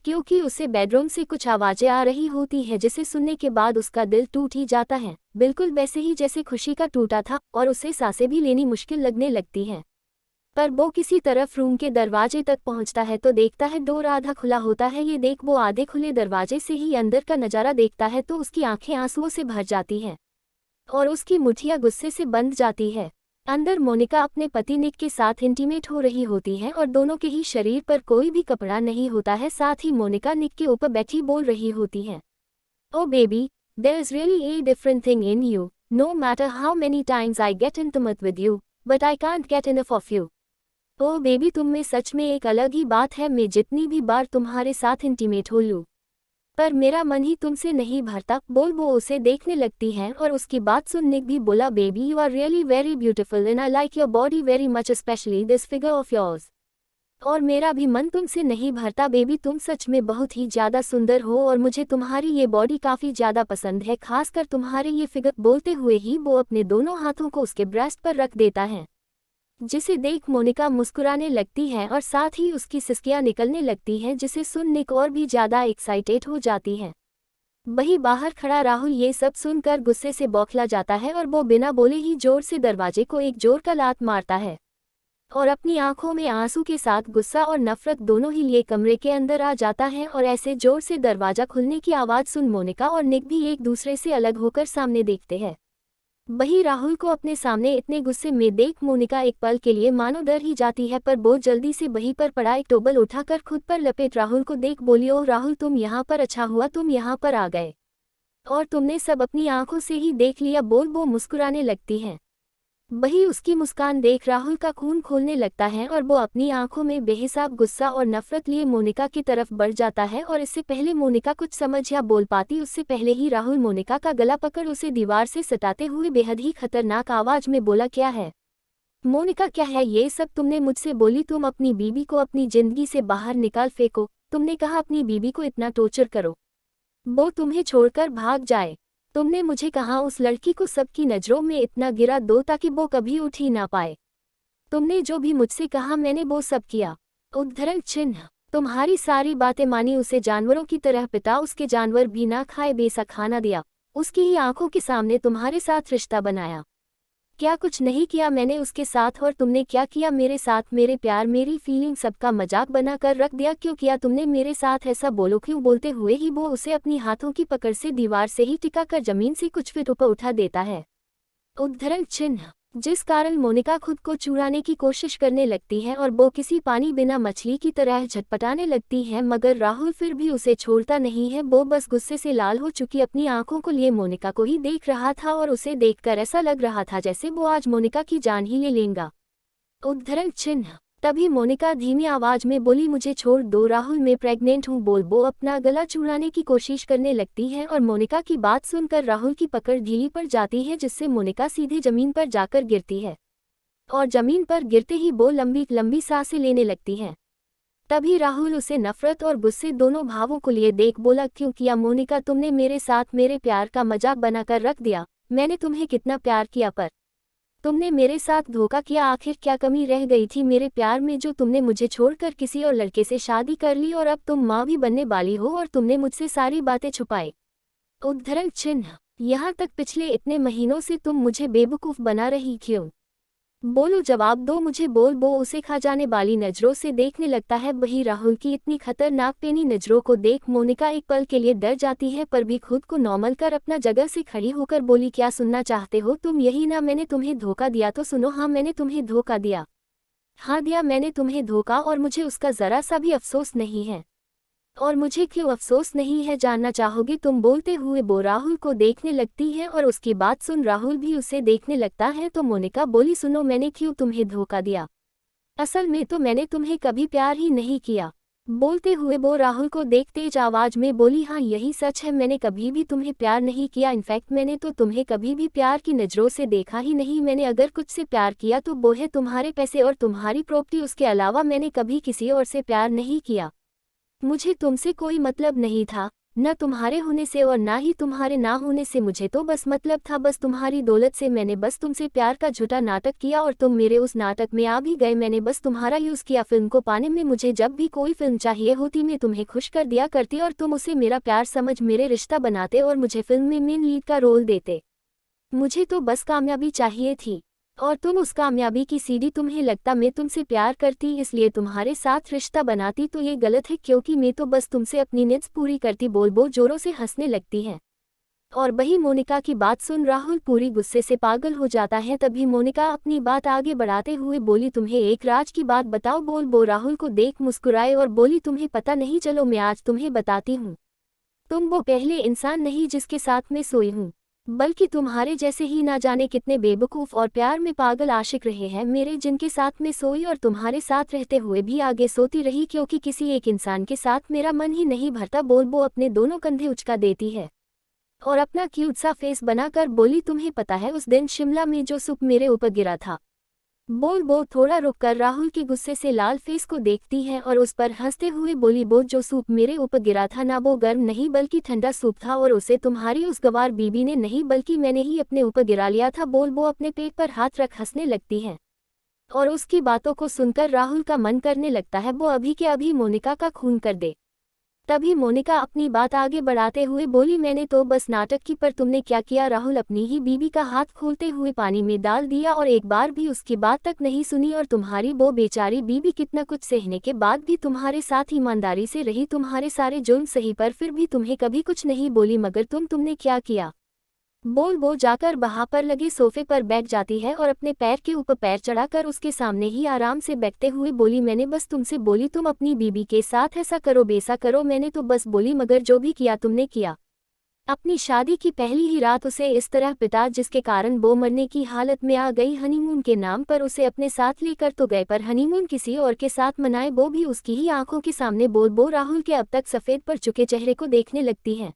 क्योंकि उसे बेडरूम से कुछ आवाजें आ रही होती है, जिसे सुनने के बाद उसका दिल टूट ही जाता है, बिल्कुल वैसे ही जैसे खुशी का टूटा था, और उसे सांसें भी लेनी मुश्किल लगने लगती हैं। पर वो किसी तरफ रूम के दरवाजे तक पहुंचता है तो देखता है डोर आधा खुला होता है। ये देख वो आधे खुले दरवाजे से ही अंदर का नज़ारा देखता है तो उसकी आंखें आंसुओं से भर जाती हैं और उसकी मुठ्ठियां गुस्से से बंध जाती है। अंदर मोनिका अपने पति निक के साथ इंटीमेट हो रही होती है और दोनों के ही शरीर पर कोई भी कपड़ा नहीं होता है। साथ ही मोनिका निक के ऊपर बैठी बोल रही होती है, oh baby, there is really a different thing in you, no matter how many times I get intimate with you, but I can't get enough of you. Oh baby, तुम में सच में एक अलग ही बात है, मैं जितनी भी बार तुम्हारे साथ इंटीमेट हो लूँ पर मेरा मन ही तुमसे नहीं भरता। बोल वो उसे देखने लगती है और उसकी बात सुन निक भी बोला, baby you are really very beautiful and I like your body very much, specially this figure of yours. और मेरा भी मन तुमसे नहीं भरता बेबी, तुम सच में बहुत ही ज्यादा सुंदर हो और मुझे तुम्हारी ये बॉडी काफी ज्यादा पसंद है, खासकर तुम्हारे ये फिगर। बोलते हुए ही वो अपने दोनों हाथों को उसके ब्रेस्ट पर रख देता है, जिसे देख मोनिका मुस्कुराने लगती है और साथ ही उसकी सिसकियां निकलने लगती हैं, जिसे सुन निक और भी ज्यादा एक्साइटेड हो जाती है। वहीं बाहर खड़ा राहुल ये सब सुनकर गुस्से से बौखला जाता है और वो बिना बोले ही जोर से दरवाजे को एक जोर का लात मारता है और अपनी आंखों में आंसू के साथ गुस्सा और नफरत दोनों ही लिए कमरे के अंदर आ जाता है। और ऐसे जोर से दरवाजा खुलने की आवाज सुन मोनिका और निक भी एक दूसरे से अलग होकर सामने देखते हैं। वही राहुल को अपने सामने इतने गुस्से में देख मोनिका एक पल के लिए मानो डर ही जाती है, पर वो जल्दी से वहीं पर पड़ा एक टोबल उठाकर खुद पर लपेट राहुल को देख बोली, ओह राहुल तुम यहाँ पर, अच्छा हुआ तुम यहाँ पर आ गए और तुमने सब अपनी आंखों से ही देख लिया। बोल वो मुस्कुराने लगती है। वही उसकी मुस्कान देख राहुल का खून खोलने लगता है और वो अपनी आंखों में बेहिसाब गुस्सा और नफरत लिए मोनिका की तरफ बढ़ जाता है। और इससे पहले मोनिका कुछ समझ या बोल पाती उससे पहले ही राहुल मोनिका का गला पकड़ उसे दीवार से सटाते हुए बेहद ही खतरनाक आवाज में बोला, क्या है मोनिका, क्या है ये सब तुमने मुझसे बोली? तुम अपनी बीबी को अपनी जिंदगी से बाहर निकाल फेंको। तुमने कहा अपनी बीबी को इतना टॉर्चर करो वो तुम्हें छोड़कर भाग जाए। तुमने मुझे कहा उस लड़की को सबकी नज़रों में इतना गिरा दो ताकि वो कभी उठ ही ना पाए। तुमने जो भी मुझसे कहा मैंने वो सब किया। उद्धरण चिन्ह। तुम्हारी सारी बातें मानी, उसे जानवरों की तरह पिटा, उसके जानवर भी ना खाए बेसा खाना दिया, उसकी ही आंखों के सामने तुम्हारे साथ रिश्ता बनाया। क्या कुछ नहीं किया मैंने उसके साथ? और तुमने क्या किया मेरे साथ? मेरे प्यार मेरी फीलिंग सबका मजाक बना कर रख दिया। क्यों किया तुमने मेरे साथ ऐसा? बोलो क्यों? बोलते हुए ही वो उसे अपनी हाथों की पकड़ से दीवार से ही टिका कर जमीन से कुछ फीट ऊपर उठा देता है। उद्धरण चिन्ह। जिस कारण मोनिका खुद को चुराने की कोशिश करने लगती है और वो किसी पानी बिना मछली की तरह झटपटाने लगती है, मगर राहुल फिर भी उसे छोड़ता नहीं है। वो बस गुस्से से लाल हो चुकी अपनी आंखों को लिए मोनिका को ही देख रहा था और उसे देखकर ऐसा लग रहा था जैसे वो आज मोनिका की जान ही ले लेगा। उद्धरण चिन्ह। तभी मोनिका धीमी आवाज में बोली, मुझे छोड़ दो राहुल, मैं प्रेग्नेंट हूँ। बोल वो अपना गला चुराने की कोशिश करने लगती है और मोनिका की बात सुनकर राहुल की पकड़ ढीली पड़ जाती है, जिससे मोनिका सीधे जमीन पर जाकर गिरती है और जमीन पर गिरते ही वो लंबी लंबी सांसें लेने लगती है। तभी राहुल उसे नफरत और गुस्से दोनों भावों को लिए देख बोला, क्यों किया मोनिका तुमने मेरे साथ? मेरे प्यार का मजाक बनाकर रख दिया। मैंने तुम्हें कितना प्यार किया, पर तुमने मेरे साथ धोखा किया। आखिर क्या कमी रह गई थी मेरे प्यार में जो तुमने मुझे छोड़कर किसी और लड़के से शादी कर ली और अब तुम माँ भी बनने वाली हो और तुमने मुझसे सारी बातें छुपाई। उद्धरण चिन्ह। यहाँ तक पिछले इतने महीनों से तुम मुझे बेवकूफ़ बना रही क्यों? बोलो जवाब दो मुझे। बोल वो उसे खा जाने वाली नज़रों से देखने लगता है। वही राहुल की इतनी खतरनाक पेनी नज़रों को देख मोनिका एक पल के लिए डर जाती है, पर भी खुद को नॉर्मल कर अपना जगह से खड़ी होकर बोली, क्या सुनना चाहते हो तुम? यही ना, मैंने तुम्हें धोखा दिया तो सुनो। हाँ मैंने तुम्हें धोखा दिया, हाँ दिया मैंने तुम्हें धोखा, और मुझे उसका ज़रा सा भी अफसोस नहीं है। और मुझे क्यों अफसोस नहीं है जानना चाहोगे तुम? बोलते हुए वो राहुल को देखने लगती है और उसकी बात सुन राहुल भी उसे देखने लगता है। तो मोनिका बोली, सुनो मैंने क्यों तुम्हें धोखा दिया? असल में तो मैंने तुम्हें कभी प्यार ही नहीं किया। बोलते हुए वो राहुल को देख तेज आवाज में बोली, हाँ यही सच है, मैंने कभी भी तुम्हें प्यार नहीं किया। इनफैक्ट मैंने तो तुम्हें कभी भी प्यार की नज़रों से देखा ही नहीं। मैंने अगर कुछ से प्यार किया तो वो है तुम्हारे पैसे और तुम्हारी प्रॉपर्टी, उसके अलावा मैंने कभी किसी और से प्यार नहीं किया। मुझे तुमसे कोई मतलब नहीं था, न तुम्हारे होने से और ना ही तुम्हारे ना होने से। मुझे तो बस मतलब था बस तुम्हारी दौलत से। मैंने बस तुमसे प्यार का झूठा नाटक किया और तुम मेरे उस नाटक में आ भी गए। मैंने बस तुम्हारा यूज़ किया फिल्म को पाने में। मुझे जब भी कोई फिल्म चाहिए होती मैं तुम्हें खुश कर दिया करती और तुम उसे मेरा प्यार समझ मेरे रिश्ता बनाते और मुझे फिल्म में मेन लीड का रोल देते। मुझे तो बस कामयाबी चाहिए थी और तुम उस कामयाबी की सीढ़ी। तुम्हें लगता मैं तुमसे प्यार करती इसलिए तुम्हारे साथ रिश्ता बनाती, तो ये गलत है क्योंकि मैं तो बस तुमसे अपनी नीड्स पूरी करती। बोल वो जोरों से हंसने लगती है और वही मोनिका की बात सुन राहुल पूरी गुस्से से पागल हो जाता है। तभी मोनिका अपनी बात आगे बढ़ाते हुए बोली, तुम्हें एक राज की बात बताओ। बोल वो राहुल को देख मुस्कुराए और बोली, तुम्हें पता नहीं? चलो मैं आज तुम्हें बताती हूँ। तुम वो पहले इंसान नहीं जिसके साथ मैं सोई हूँ, बल्कि तुम्हारे जैसे ही ना जाने कितने बेवकूफ़ और प्यार में पागल आशिक रहे हैं मेरे, जिनके साथ मैं सोई और तुम्हारे साथ रहते हुए भी आगे सोती रही क्योंकि किसी एक इंसान के साथ मेरा मन ही नहीं भरता। बोल वो अपने दोनों कंधे उचका देती है और अपना क्यूट सा फेस बनाकर बोली, तुम्हें पता है उस दिन शिमला में जो सूप मेरे ऊपर गिरा था? बोल वो थोड़ा रुककर राहुल के गुस्से से लाल फेस को देखती है और उस पर हंसते हुए बोली, वो जो सूप मेरे ऊपर गिरा था ना, वो गर्म नहीं बल्कि ठंडा सूप था और उसे तुम्हारी उस गवार बीबी ने नहीं बल्कि मैंने ही अपने ऊपर गिरा लिया था। बोल वो अपने पेट पर हाथ रख हंसने लगती है और उसकी बातों को सुनकर राहुल का मन करने लगता है वो अभी के अभी मोनिका का खून कर दे। तभी मोनिका अपनी बात आगे बढ़ाते हुए बोली, मैंने तो बस नाटक की, पर तुमने क्या किया? राहुल अपनी ही बीबी का हाथ खोलते हुए पानी में डाल दिया और एक बार भी उसकी बात तक नहीं सुनी। और तुम्हारी वो बेचारी बीबी कितना कुछ सहने के बाद भी तुम्हारे साथ ईमानदारी से रही, तुम्हारे सारे जुर्म सही पर फिर भी तुम्हें कभी कुछ नहीं बोली, मगर तुमने क्या किया? वो जाकर वहां पर लगे सोफे पर बैठ जाती है और अपने पैर के ऊपर पैर चढ़ाकर उसके सामने ही आराम से बैठते हुए बोली, मैंने बस तुमसे बोली तुम अपनी बीबी के साथ ऐसा करो वैसा करो, मैंने तो बस बोली, मगर जो भी किया तुमने किया। अपनी शादी की पहली ही रात उसे इस तरह पिटा जिसके कारण वो मरने की हालत में आ गई। हनीमून के नाम पर उसे अपने साथ लेकर तो गए पर हनीमून किसी और के साथ मनाए, वो भी उसकी ही आंखों के सामने। वो राहुल के अब तक सफ़ेद पड़ चुके चेहरे को देखने लगती है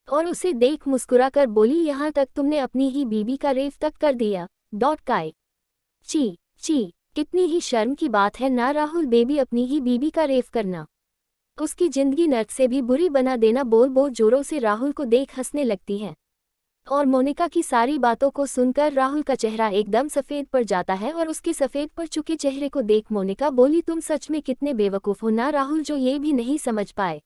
और उसे देख मुस्कुरा कर बोली, यहाँ तक तुमने अपनी ही बीबी का रेप तक कर दिया। काय ची ची, कितनी ही शर्म की बात है ना राहुल बेबी, अपनी ही बीबी का रेप करना, उसकी जिंदगी नर्क से भी बुरी बना देना। बोल जोरों से राहुल को देख हंसने लगती है और मोनिका की सारी बातों को सुनकर राहुल का चेहरा एकदम सफ़ेद पड़ जाता है और उसके सफ़ेद पड़ चुके चेहरे को देख मोनिका बोली, तुम सच में कितने बेवकूफ़ हो ना राहुल, जो ये भी नहीं समझ पाए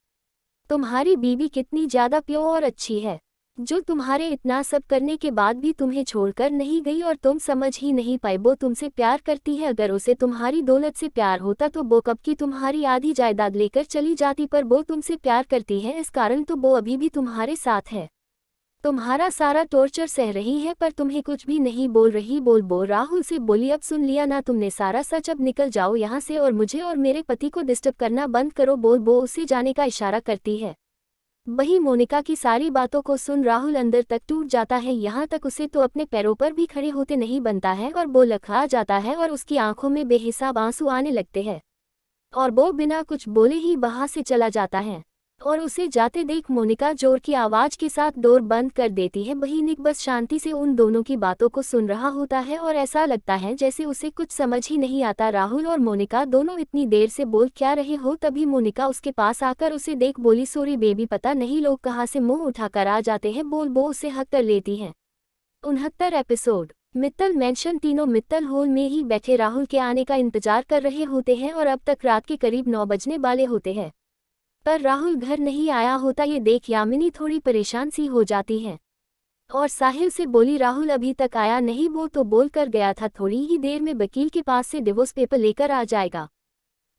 तुम्हारी बीबी कितनी ज़्यादा प्योर और अच्छी है, जो तुम्हारे इतना सब करने के बाद भी तुम्हें छोड़कर नहीं गई और तुम समझ ही नहीं पाए वो तुमसे प्यार करती है। अगर उसे तुम्हारी दौलत से प्यार होता तो वो कब की तुम्हारी आधी जायदाद लेकर चली जाती, पर वो तुमसे प्यार करती है इस कारण तो वो अभी भी तुम्हारे साथ है, तुम्हारा सारा टॉर्चर सह रही है पर तुम्हें कुछ भी नहीं बोल रही। बोल राहुल से बोली, अब सुन लिया ना तुमने सारा सच, अब निकल जाओ यहाँ से और मुझे और मेरे पति को डिस्टर्ब करना बंद करो। वो उसे जाने का इशारा करती है। वही मोनिका की सारी बातों को सुन राहुल अंदर तक टूट जाता है, यहाँ तक उसे तो अपने पैरों पर भी खड़े होते नहीं बनता है और वो लखा जाता है और उसकी आंखों में बेहिसाब आंसू आने लगते हैं और वो बिना कुछ बोले ही वहां से चला जाता है और उसे जाते देख मोनिका जोर की आवाज के साथ डोर बंद कर देती है। वही निक बस शांति से उन दोनों की बातों को सुन रहा होता है और ऐसा लगता है जैसे उसे कुछ समझ ही नहीं आता। राहुल और मोनिका दोनों इतनी देर से बोल क्या रहे हो, तभी मोनिका उसके पास आकर उसे देख बोली, सॉरी बेबी, पता नहीं लोग कहाँ से मुंह उठाकर आ जाते हैं। वो उसे हक कर लेती है। 69 एपिसोड मित्तल मैंशन। तीनों मित्तल हॉल में ही बैठे राहुल के आने का इंतजार कर रहे होते हैं और अब तक रात के करीब 9 बजने वाले होते हैं पर राहुल घर नहीं आया होता। ये देख यामिनी थोड़ी परेशान सी हो जाती है और साहिल से बोली, राहुल अभी तक आया नहीं, वो तो बोल कर गया था थोड़ी ही देर में वकील के पास से डिवोर्स पेपर लेकर आ जाएगा,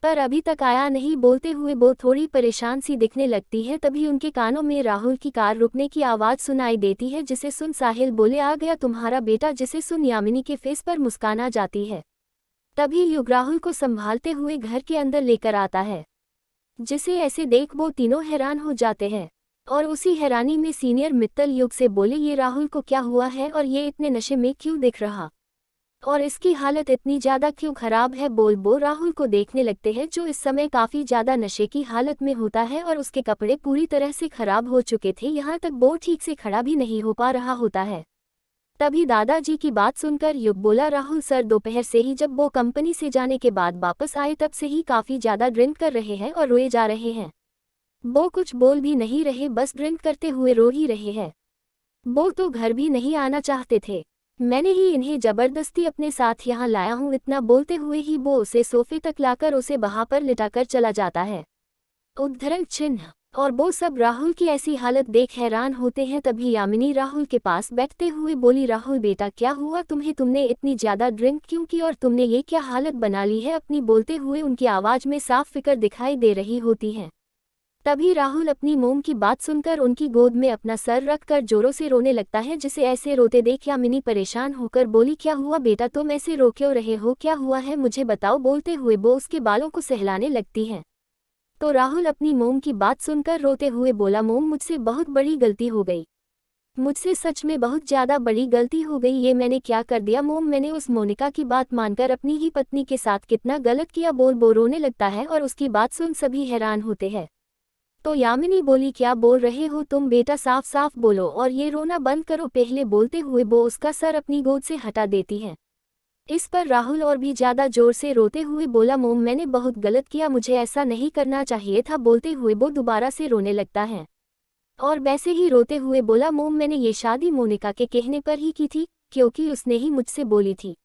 पर अभी तक आया नहीं। बोलते हुए वो थोड़ी परेशान सी दिखने लगती है। तभी उनके कानों में राहुल की कार रुकने की आवाज़ सुनाई देती है, जिसे सुन साहिल बोले, आ गया तुम्हारा बेटा, जिसे सुन यामिनी के फेस पर मुस्कान आ जाती है। तभी युग राहुल को संभालते हुए घर के अंदर लेकर आता है, जिसे ऐसे देख वो तीनों हैरान हो जाते हैं और उसी हैरानी में सीनियर मित्तल युग से बोले, ये राहुल को क्या हुआ है और ये इतने नशे में क्यों दिख रहा और इसकी हालत इतनी ज़्यादा क्यों खराब है। वो राहुल को देखने लगते हैं जो इस समय काफ़ी ज़्यादा नशे की हालत में होता है और उसके कपड़े पूरी तरह से खराब हो चुके थे, यहाँ तक वो ठीक से खड़ा भी नहीं हो पा रहा होता है। तभी दादाजी की बात सुनकर युग बोला, राहुल सर दोपहर से ही जब वो कंपनी से जाने के बाद वापस आए तब से ही काफ़ी ज़्यादा ड्रिंक कर रहे हैं और रोए जा रहे हैं। वो कुछ बोल भी नहीं रहे, बस ड्रिंक करते हुए रो ही रहे हैं। वो तो घर भी नहीं आना चाहते थे, मैंने ही इन्हें ज़बरदस्ती अपने साथ यहाँ लाया हूँ। इतना बोलते हुए ही वो उसे सोफे तक लाकर उसे वहाँ पर लिटाकर चला जाता है। उद्धरण चिन्ह। और वो सब राहुल की ऐसी हालत देख हैरान होते हैं। तभी यामिनी राहुल के पास बैठते हुए बोली, राहुल बेटा क्या हुआ तुम्हें, तुमने इतनी ज़्यादा ड्रिंक क्यों की और तुमने ये क्या हालत बना ली है अपनी। बोलते हुए उनकी आवाज़ में साफ फिक्र दिखाई दे रही होती है। तभी राहुल अपनी मोम की बात सुनकर उनकी गोद में अपना सर रखकर जोरों से रोने लगता है, जिसे ऐसे रोते देख यामिनी परेशान होकर बोली, क्या हुआ बेटा, तुम ऐसे रो क्यों रहे हो, क्या हुआ है मुझे बताओ। बोलते हुए वो उसके बालों को सहलाने लगती है तो राहुल अपनी मोम की बात सुनकर रोते हुए बोला, मोम मुझसे बहुत बड़ी गलती हो गई, मुझसे सच में बहुत ज़्यादा बड़ी गलती हो गई। ये मैंने क्या कर दिया मोम, मैंने उस मोनिका की बात मानकर अपनी ही पत्नी के साथ कितना गलत किया। बोल रोने लगता है और उसकी बात सुन सभी हैरान होते हैं। तो यामिनी बोली, क्या बोल रहे हो तुम बेटा, साफ साफ बोलो और ये रोना बंद करो पहले। बोलते हुए वो उसका सर अपनी गोद से हटा देती है। इस पर राहुल और भी ज़्यादा जोर से रोते हुए बोला, मोम मैंने बहुत गलत किया, मुझे ऐसा नहीं करना चाहिए था। बोलते हुए वो दोबारा से रोने लगता है और वैसे ही रोते हुए बोला, मोम मैंने ये शादी मोनिका के कहने पर ही की थी, क्योंकि उसने ही मुझसे बोली थी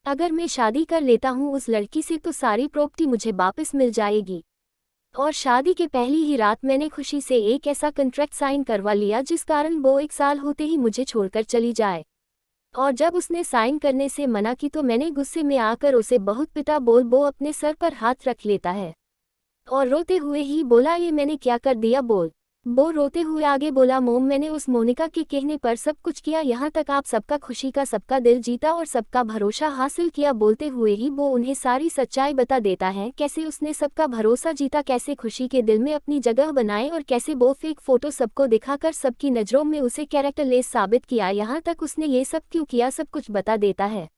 अगर मैं शादी कर लेता हूँ उस लड़की से तो सारी प्रॉपर्टी मुझे वापस मिल जाएगी। और शादी के पहली ही रात मैंने खुशी से एक ऐसा कॉन्ट्रैक्ट साइन करवा लिया जिस कारण वो 1 साल होते ही मुझे छोड़कर चली जाए। और जब उसने साइन करने से मना की तो मैंने गुस्से में आकर उसे बहुत पिटा। वो अपने सर पर हाथ रख लेता है और रोते हुए ही बोला, ये मैंने क्या कर दिया। वो रोते हुए आगे बोला, मोम मैंने उस मोनिका के कहने पर सब कुछ किया, यहाँ तक आप सबका खुशी का सबका दिल जीता और सबका भरोसा हासिल किया। बोलते हुए ही वो उन्हें सारी सच्चाई बता देता है, कैसे उसने सबका भरोसा जीता, कैसे खुशी के दिल में अपनी जगह बनाए और कैसे वो फेक फोटो सबको दिखाकर सबकी नज़रों में उसे कैरेक्टरलेस साबित किया। यहाँ तक उसने ये सब क्यों किया सब कुछ बता देता है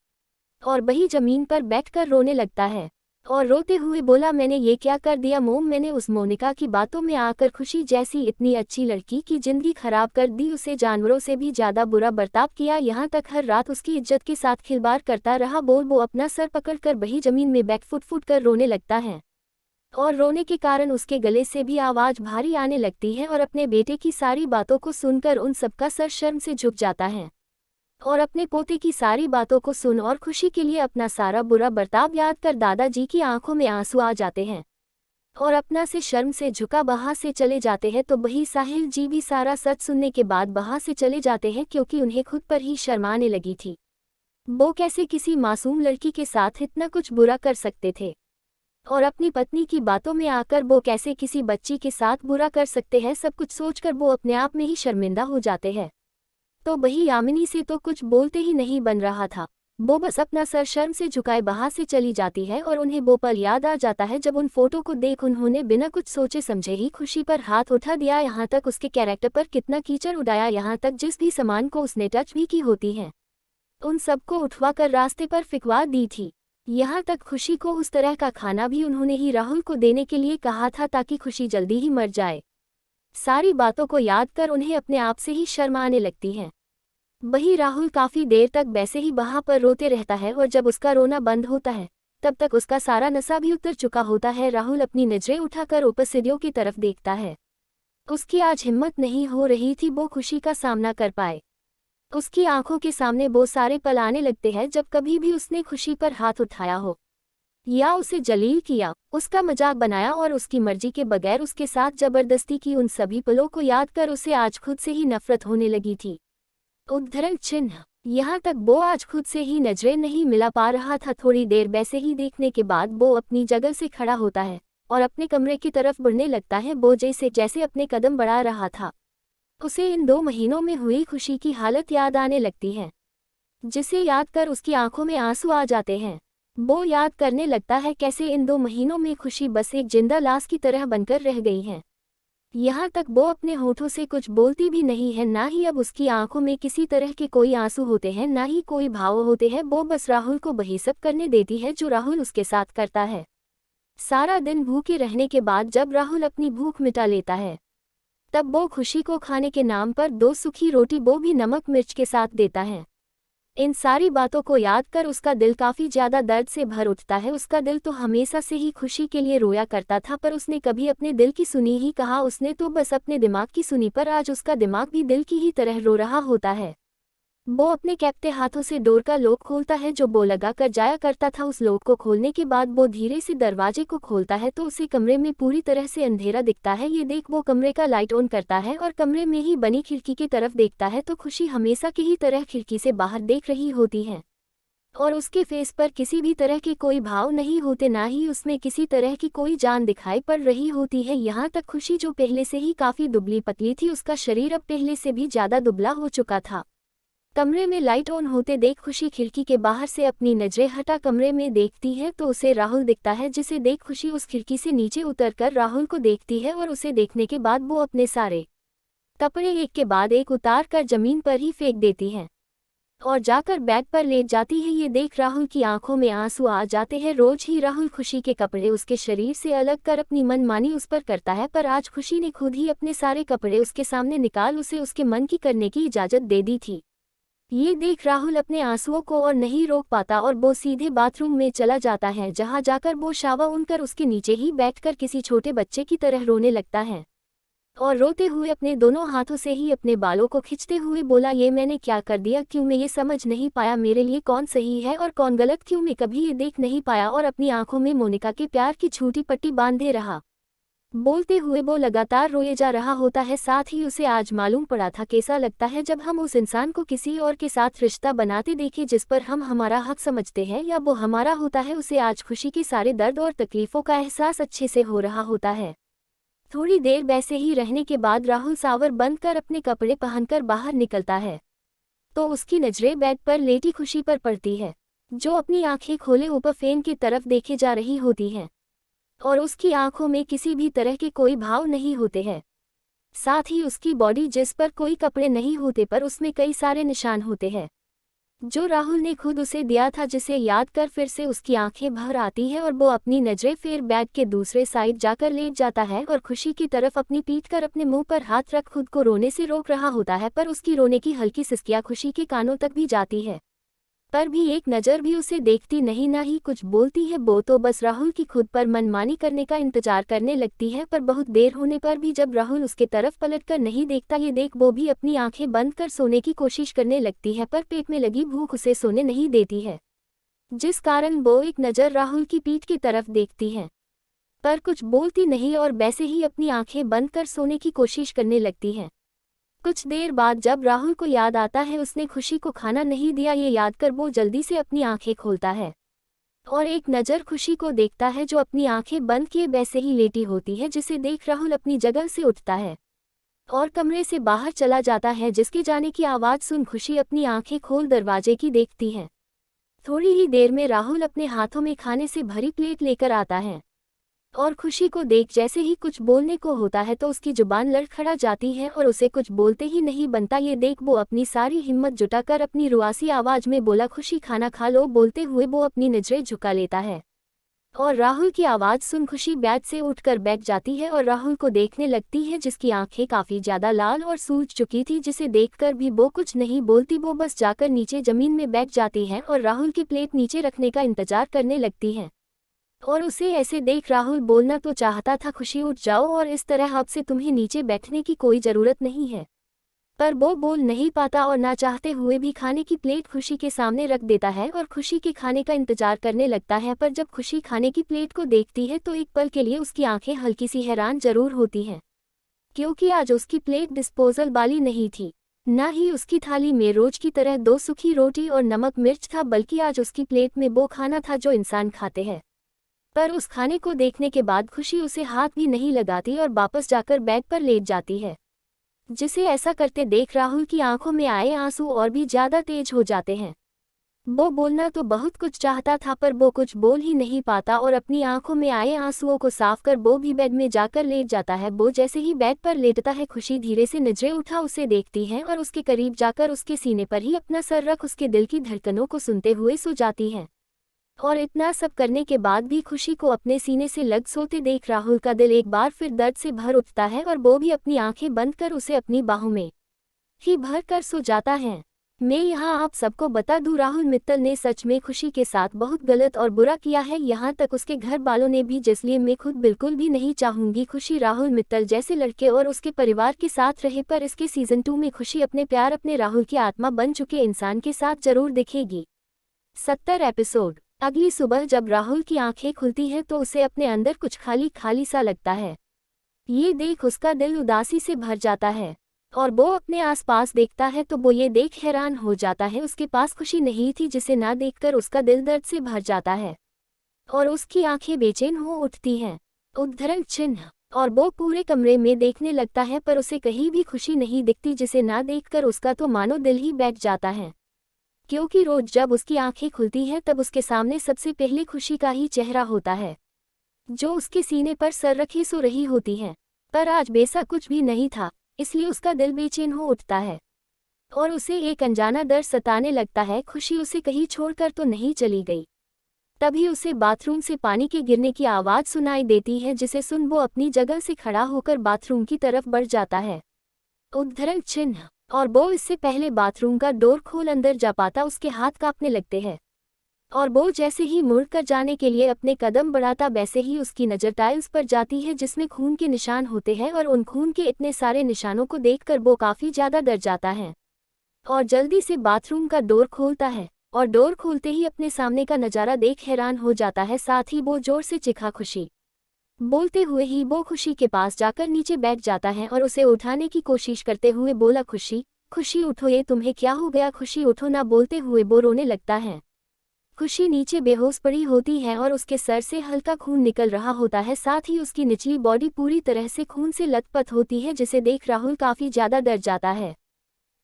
और वही ज़मीन पर बैठकर रोने लगता है और रोते हुए बोला, मैंने ये क्या कर दिया मोम, मैंने उस मोनिका की बातों में आकर खुशी जैसी इतनी अच्छी लड़की की जिंदगी खराब कर दी, उसे जानवरों से भी ज़्यादा बुरा बर्ताव किया, यहाँ तक हर रात उसकी इज्जत के साथ खिलवाड़ करता रहा। वो अपना सर पकड़कर वही ज़मीन में बैठ फुट फुट कर रोने लगता है और रोने के कारण उसके गले से भी आवाज़ भारी आने लगती है और अपने बेटे की सारी बातों को सुनकर उन सबका सर शर्म से झुक जाता है और अपने पोते की सारी बातों को सुन और खुशी के लिए अपना सारा बुरा बर्ताव याद कर दादाजी की आंखों में आंसू आ जाते हैं और अपना से शर्म से झुका वहाँ से चले जाते हैं। तो वही साहिल जी भी सारा सच सुनने के बाद वहाँ से चले जाते हैं, क्योंकि उन्हें खुद पर ही शर्म आने लगी थी। वो कैसे किसी मासूम लड़की के साथ इतना कुछ बुरा कर सकते थे और अपनी पत्नी की बातों में आकर वो कैसे किसी बच्ची के साथ बुरा कर सकते हैं, सब कुछ सोचकर वो अपने आप में ही शर्मिंदा हो जाते हैं। तो वही यामिनी से तो कुछ बोलते ही नहीं बन रहा था, वो बस अपना सर शर्म से झुकाए वहाँ से चली जाती है और उन्हें वो पल याद आ जाता है जब उन फोटो को देख उन्होंने बिना कुछ सोचे समझे ही खुशी पर हाथ उठा दिया, यहाँ तक उसके कैरेक्टर पर कितना कीचड़ उड़ाया, यहाँ तक जिस भी सामान को उसने टच भी की होती है उन सबको उठवा कर रास्ते पर फिकवा दी थी। यहाँ तक खुशी को उस तरह का खाना भी उन्होंने ही राहुल को देने के लिए कहा था ताकि खुशी जल्दी ही मर जाए। सारी बातों को याद कर उन्हें अपने आप से ही शर्म आने लगती है। वही राहुल काफ़ी देर तक वैसे ही वहाँ पर रोते रहता है और जब उसका रोना बंद होता है तब तक उसका सारा नशा भी उतर चुका होता है। राहुल अपनी नज़रें उठाकर ऊपर सीढ़ियों की तरफ देखता है। उसकी आज हिम्मत नहीं हो रही थी वो खुशी का सामना कर पाए। उसकी आंखों के सामने वो सारे पल आने लगते हैं जब कभी भी उसने खुशी पर हाथ उठाया हो या उसे जलील किया, उसका मजाक बनाया और उसकी मर्जी के बगैर उसके साथ जबरदस्ती की। उन सभी पलों को याद कर उसे आज खुद से ही नफरत होने लगी थी। उद्धरण चिन्ह, यहाँ तक वो आज खुद से ही नजरें नहीं मिला पा रहा था। थोड़ी देर वैसे ही देखने के बाद वो अपनी जगह से खड़ा होता है और अपने कमरे की तरफ बढ़ने लगता है। वो जैसे अपने कदम बढ़ा रहा था उसे इन 2 महीनों में हुई खुशी की हालत याद आने लगती है, जिसे याद कर उसकी आंखों में आंसू आ जाते हैं। वो याद करने लगता है कैसे इन 2 महीनों में खुशी बस एक जिंदा लाश की तरह बनकर रह गई है। यहाँ तक वो अपने होठों से कुछ बोलती भी नहीं है, ना ही अब उसकी आंखों में किसी तरह के कोई आंसू होते हैं, ना ही कोई भाव होते हैं। वो बस राहुल को वही सब करने देती है जो राहुल उसके साथ करता है। सारा दिन भूखे रहने के बाद जब राहुल अपनी भूख मिटा लेता है तब वो खुशी को खाने के नाम पर 2 सूखी रोटी, वो भी नमक मिर्च के साथ देता है। इन सारी बातों को याद कर उसका दिल काफ़ी ज़्यादा दर्द से भर उठता है। उसका दिल तो हमेशा से ही खुशी के लिए रोया करता था, पर उसने कभी अपने दिल की सुनी ही कहा, उसने तो बस अपने दिमाग की सुनी, पर आज उसका दिमाग भी दिल की ही तरह रो रहा होता है। वो अपने कैप्टे हाथों से डोर का लॉक खोलता है जो वो लगा कर जाया करता था। उस लॉक को खोलने के बाद वो धीरे से दरवाजे को खोलता है तो उसे कमरे में पूरी तरह से अंधेरा दिखता है। ये देख वो कमरे का लाइट ऑन करता है और कमरे में ही बनी खिड़की की तरफ देखता है तो खुशी हमेशा की ही तरह खिड़की से बाहर देख रही होती है और उसके फेस पर किसी भी तरह के कोई भाव नहीं होते, ना ही उसमें किसी तरह की कोई जान दिखाई पड़ रही होती है। यहाँ तक खुशी जो पहले से ही काफ़ी दुबली पतली थी, उसका शरीर अब पहले से भी ज़्यादा दुबला हो चुका था। कमरे में लाइट ऑन होते देख खुशी खिड़की के बाहर से अपनी नजरें हटा कमरे में देखती है तो उसे राहुल दिखता है, जिसे देख खुशी उस खिड़की से नीचे उतरकर राहुल को देखती है और उसे देखने के बाद वो अपने सारे कपड़े एक के बाद एक उतार कर जमीन पर ही फेंक देती है और जाकर बेड पर लेट जाती है। ये देख राहुल की आंखों में आंसू आ जाते हैं। रोज ही राहुल खुशी के कपड़े उसके शरीर से अलग कर अपनी मनमानी उस पर करता है, पर आज खुशी ने खुद ही अपने सारे कपड़े उसके सामने निकाल उसे उसके मन की करने की इजाज़त दे दी थी। ये देख राहुल अपने आंसुओं को और नहीं रोक पाता और वो सीधे बाथरूम में चला जाता है, जहां जाकर वो शावर उनकर उसके नीचे ही बैठकर किसी छोटे बच्चे की तरह रोने लगता है और रोते हुए अपने दोनों हाथों से ही अपने बालों को खींचते हुए बोला, ये मैंने क्या कर दिया, क्यों मैं ये समझ नहीं पाया मेरे लिए कौन सही है और कौन गलत, क्यों मैं कभी ये देख नहीं पाया। और अपनी आंखों में मोनिका के प्यार की छोटी पट्टी बांधे रहा। बोलते हुए वो लगातार रोए जा रहा होता है। साथ ही उसे आज मालूम पड़ा था कैसा लगता है जब हम उस इंसान को किसी और के साथ रिश्ता बनाते देखें जिस पर हम हमारा हक समझते हैं या वो हमारा होता है। उसे आज खुशी के सारे दर्द और तकलीफ़ों का एहसास अच्छे से हो रहा होता है। थोड़ी देर वैसे ही रहने के बाद राहुल शावर बंद कर अपने कपड़े पहनकर बाहर निकलता है तो उसकी नजरें बेड पर लेटी खुशी पर पड़ती है, जो अपनी आंखें खोले ऊपर फैन की तरफ देखे जा रही होती हैं और उसकी आंखों में किसी भी तरह के कोई भाव नहीं होते हैं। साथ ही उसकी बॉडी जिस पर कोई कपड़े नहीं होते पर उसमें कई सारे निशान होते हैं जो राहुल ने खुद उसे दिया था, जिसे याद कर फिर से उसकी आंखें भर आती है और वो अपनी नजरें फिर बेड के दूसरे साइड जाकर लेट जाता है और खुशी की तरफ अपनी पीठ कर अपने मुंह पर हाथ रख खुद को रोने से रोक रहा होता है, पर उसकी रोने की हल्की सिसकियां खुशी के कानों तक भी जाती है, पर भी एक नज़र भी उसे देखती नहीं, ना ही कुछ बोलती है। वो तो बस राहुल की खुद पर मनमानी करने का इंतजार करने लगती है, पर बहुत देर होने पर भी जब राहुल उसके तरफ पलटकर नहीं देखता ये देख वो भी अपनी आंखें बंद कर सोने की कोशिश करने लगती है, पर पेट में लगी भूख उसे सोने नहीं देती है, जिस कारण वो एक नज़र राहुल की पीठ की तरफ देखती है पर कुछ बोलती नहीं और वैसे ही अपनी आंखें बंद कर सोने की कोशिश करने लगती है। कुछ देर बाद जब राहुल को याद आता है उसने खुशी को खाना नहीं दिया, ये याद कर वो जल्दी से अपनी आंखें खोलता है और एक नज़र खुशी को देखता है जो अपनी आंखें बंद किए वैसे ही लेटी होती है, जिसे देख राहुल अपनी जगह से उठता है और कमरे से बाहर चला जाता है। जिसके जाने की आवाज़ सुन खुशी अपनी आंखें खोल दरवाजे की देखती है। थोड़ी ही देर में राहुल अपने हाथों में खाने से भरी प्लेट लेकर आता है और खुशी को देख जैसे ही कुछ बोलने को होता है तो उसकी जुबान लड़खड़ा जाती है और उसे कुछ बोलते ही नहीं बनता। ये देख वो अपनी सारी हिम्मत जुटाकर अपनी रुआसी आवाज में बोला, खुशी खाना खा लो। बोलते हुए वो अपनी नजरें झुका लेता है और राहुल की आवाज़ सुन खुशी बेड से उठकर बैठ जाती है और राहुल को देखने लगती है, जिसकी आंखें काफ़ी ज़्यादा लाल और सूज चुकी थी, जिसे देखकर भी वो कुछ नहीं बोलती। वो बस जाकर नीचे ज़मीन में बैठ जाती है और राहुल की प्लेट नीचे रखने का इंतजार करने लगती है और उसे ऐसे देख राहुल बोलना तो चाहता था, खुशी उठ जाओ और इस तरह अब से तुम्हें नीचे बैठने की कोई ज़रूरत नहीं है, पर वो बोल नहीं पाता और ना चाहते हुए भी खाने की प्लेट खुशी के सामने रख देता है और खुशी के खाने का इंतजार करने लगता है। पर जब खुशी खाने की प्लेट को देखती है तो एक पल के लिए उसकी आंखें हल्की सी हैरान जरूर होती हैं, क्योंकि आज उसकी प्लेट डिस्पोजल वाली नहीं थी, ना ही उसकी थाली में रोज की तरह 2 सूखी रोटी और नमक मिर्च था, बल्कि आज उसकी प्लेट में वो खाना था जो इंसान खाते हैं। पर उस खाने को देखने के बाद खुशी उसे हाथ भी नहीं लगाती और वापस जाकर बेड पर लेट जाती है, जिसे ऐसा करते देख राहुल की आंखों में आए आंसू और भी ज़्यादा तेज हो जाते हैं। वो बोलना तो बहुत कुछ चाहता था पर वो कुछ बोल ही नहीं पाता और अपनी आंखों में आए आंसुओं को साफ कर वो भी बेड में जाकर लेट जाता है। वो जैसे ही बेड पर लेटता है खुशी धीरे से नजरें उठा उसे देखती है और उसके करीब जाकर उसके सीने पर ही अपना सर रख उसके दिल की धड़कनों को सुनते हुए सो जाती है। और इतना सब करने के बाद भी खुशी को अपने सीने से लग सोते देख राहुल का दिल एक बार फिर दर्द से भर उठता है और वो भी अपनी आंखें बंद कर उसे अपनी बाहों में ही भर कर सो जाता है। मैं यहाँ आप सबको बता दूं, राहुल मित्तल ने सच में खुशी के साथ बहुत गलत और बुरा किया है, यहाँ तक उसके घर वालों ने भी, जिसलिए मैं खुद बिल्कुल भी नहीं चाहूंगी खुशी राहुल मित्तल जैसे लड़के और उसके परिवार के साथ रहे। पर इसके सीजन 2 में खुशी अपने प्यार अपने राहुल की आत्मा बन चुके इंसान के साथ जरूर दिखेगी। 70 एपिसोड। अगली सुबह जब राहुल की आंखें खुलती हैं तो उसे अपने अंदर कुछ खाली खाली सा लगता है। ये देख उसका दिल उदासी से भर जाता है और वो अपने आसपास देखता है तो वो ये देख हैरान हो जाता है, उसके पास खुशी नहीं थी, जिसे ना देखकर उसका दिल दर्द से भर जाता है और उसकी आंखें बेचैन हो उठती हैं। उद्धरण चिन्ह। और वो पूरे कमरे में देखने लगता है पर उसे कहीं भी खुशी नहीं दिखती, जिसे ना देखकर उसका तो मानो दिल ही बैठ जाता है, क्योंकि रोज जब उसकी आंखें खुलती हैं तब उसके सामने सबसे पहले खुशी का ही चेहरा होता है, जो उसके सीने पर सर रखी सो रही होती है। पर आज वैसा कुछ भी नहीं था, इसलिए उसका दिल बेचैन हो उठता है और उसे एक अनजाना डर सताने लगता है, खुशी उसे कहीं छोड़कर तो नहीं चली गई। तभी उसे बाथरूम से पानी के गिरने की आवाज़ सुनाई देती है, जिसे सुन वो अपनी जगह से खड़ा होकर बाथरूम की तरफ बढ़ जाता है। उद्धरण चिन्ह। और वो इससे पहले बाथरूम का डोर खोल अंदर जा पाता उसके हाथ कांपने लगते हैं और वो जैसे ही मुड़कर जाने के लिए अपने कदम बढ़ाता वैसे ही उसकी नज़र टाइल्स पर जाती है, जिसमें खून के निशान होते हैं और उन खून के इतने सारे निशानों को देखकर वो काफ़ी ज़्यादा डर जाता है और जल्दी से बाथरूम का डोर खोलता है और डोर खोलते ही अपने सामने का नज़ारा देख हैरान हो जाता है। साथ ही वो जोर से चिल्ला खुशी, बोलते हुए ही वो खुशी के पास जाकर नीचे बैठ जाता है और उसे उठाने की कोशिश करते हुए बोला, खुशी खुशी उठो, ये तुम्हें क्या हो गया, खुशी उठो ना। बोलते हुए वो रोने लगता है। खुशी नीचे बेहोश पड़ी होती है और उसके सर से हल्का खून निकल रहा होता है, साथ ही उसकी निचली बॉडी पूरी तरह से खून से लथपथ होती है, जिसे देख राहुल काफी ज्यादा डर जाता है।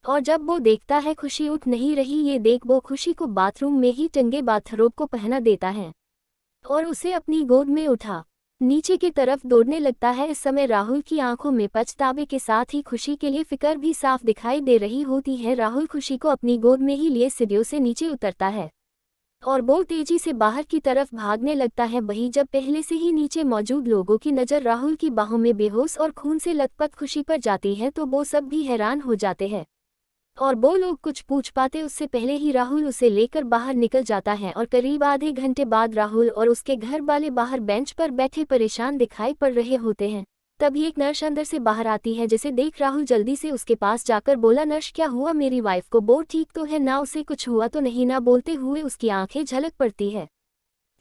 और जब वो देखता है खुशी उठ नहीं रही, ये देख वो खुशी को बाथरूम में ही टंगे बाथरोब को पहना देता है और उसे अपनी गोद में उठा नीचे की तरफ दौड़ने लगता है। इस समय राहुल की आंखों में पछतावे के साथ ही खुशी के लिए फिक्र भी साफ दिखाई दे रही होती है। राहुल खुशी को अपनी गोद में ही लिए सीढ़ियों से नीचे उतरता है और वो तेजी से बाहर की तरफ भागने लगता है। वहीं जब पहले से ही नीचे मौजूद लोगों की नज़र राहुल की बाहों में बेहोश और खून से लथपथ खुशी पर जाती है तो वो सब भी हैरान हो जाते हैं और वो लोग कुछ पूछ पाते उससे पहले ही राहुल उसे लेकर बाहर निकल जाता है। और करीब आधे घंटे बाद राहुल और उसके घर वाले बाहर बेंच पर बैठे परेशान दिखाई पड़ रहे होते हैं। तभी एक नर्स अंदर से बाहर आती है, जिसे देख राहुल जल्दी से उसके पास जाकर बोला, नर्स क्या हुआ, मेरी वाइफ को वो ठीक तो है ना, उसे कुछ हुआ तो नहीं ना। बोलते हुए उसकी आंखें झलक पड़ती है,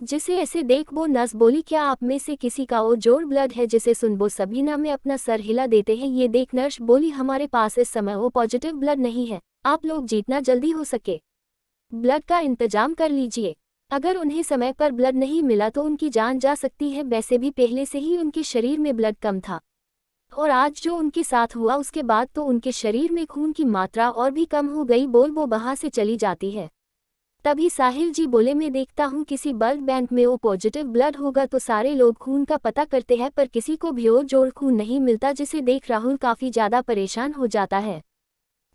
जिसे ऐसे देख वो नर्स बोली, क्या आप में से किसी का और जोड़ ब्लड है। जिसे सुन वो सबीना में अपना सर हिला देते हैं। ये देख नर्स बोली, हमारे पास इस समय वो पॉजिटिव ब्लड नहीं है, आप लोग जितना जल्दी हो सके ब्लड का इंतजाम कर लीजिए। अगर उन्हें समय पर ब्लड नहीं मिला तो उनकी जान जा सकती है। वैसे भी पहले से ही उनके शरीर में ब्लड कम था और आज जो उनके साथ हुआ उसके बाद तो उनके शरीर में खून की मात्रा और भी कम हो गई। बोल वो वहां से चली जाती है। तभी साहिल जी बोले, मैं देखता हूँ किसी ब्लड बैंक में वो पॉजिटिव ब्लड होगा। तो सारे लोग खून का पता करते हैं पर किसी को भी और जोड़ खून नहीं मिलता, जिसे देख राहुल काफी ज्यादा परेशान हो जाता है।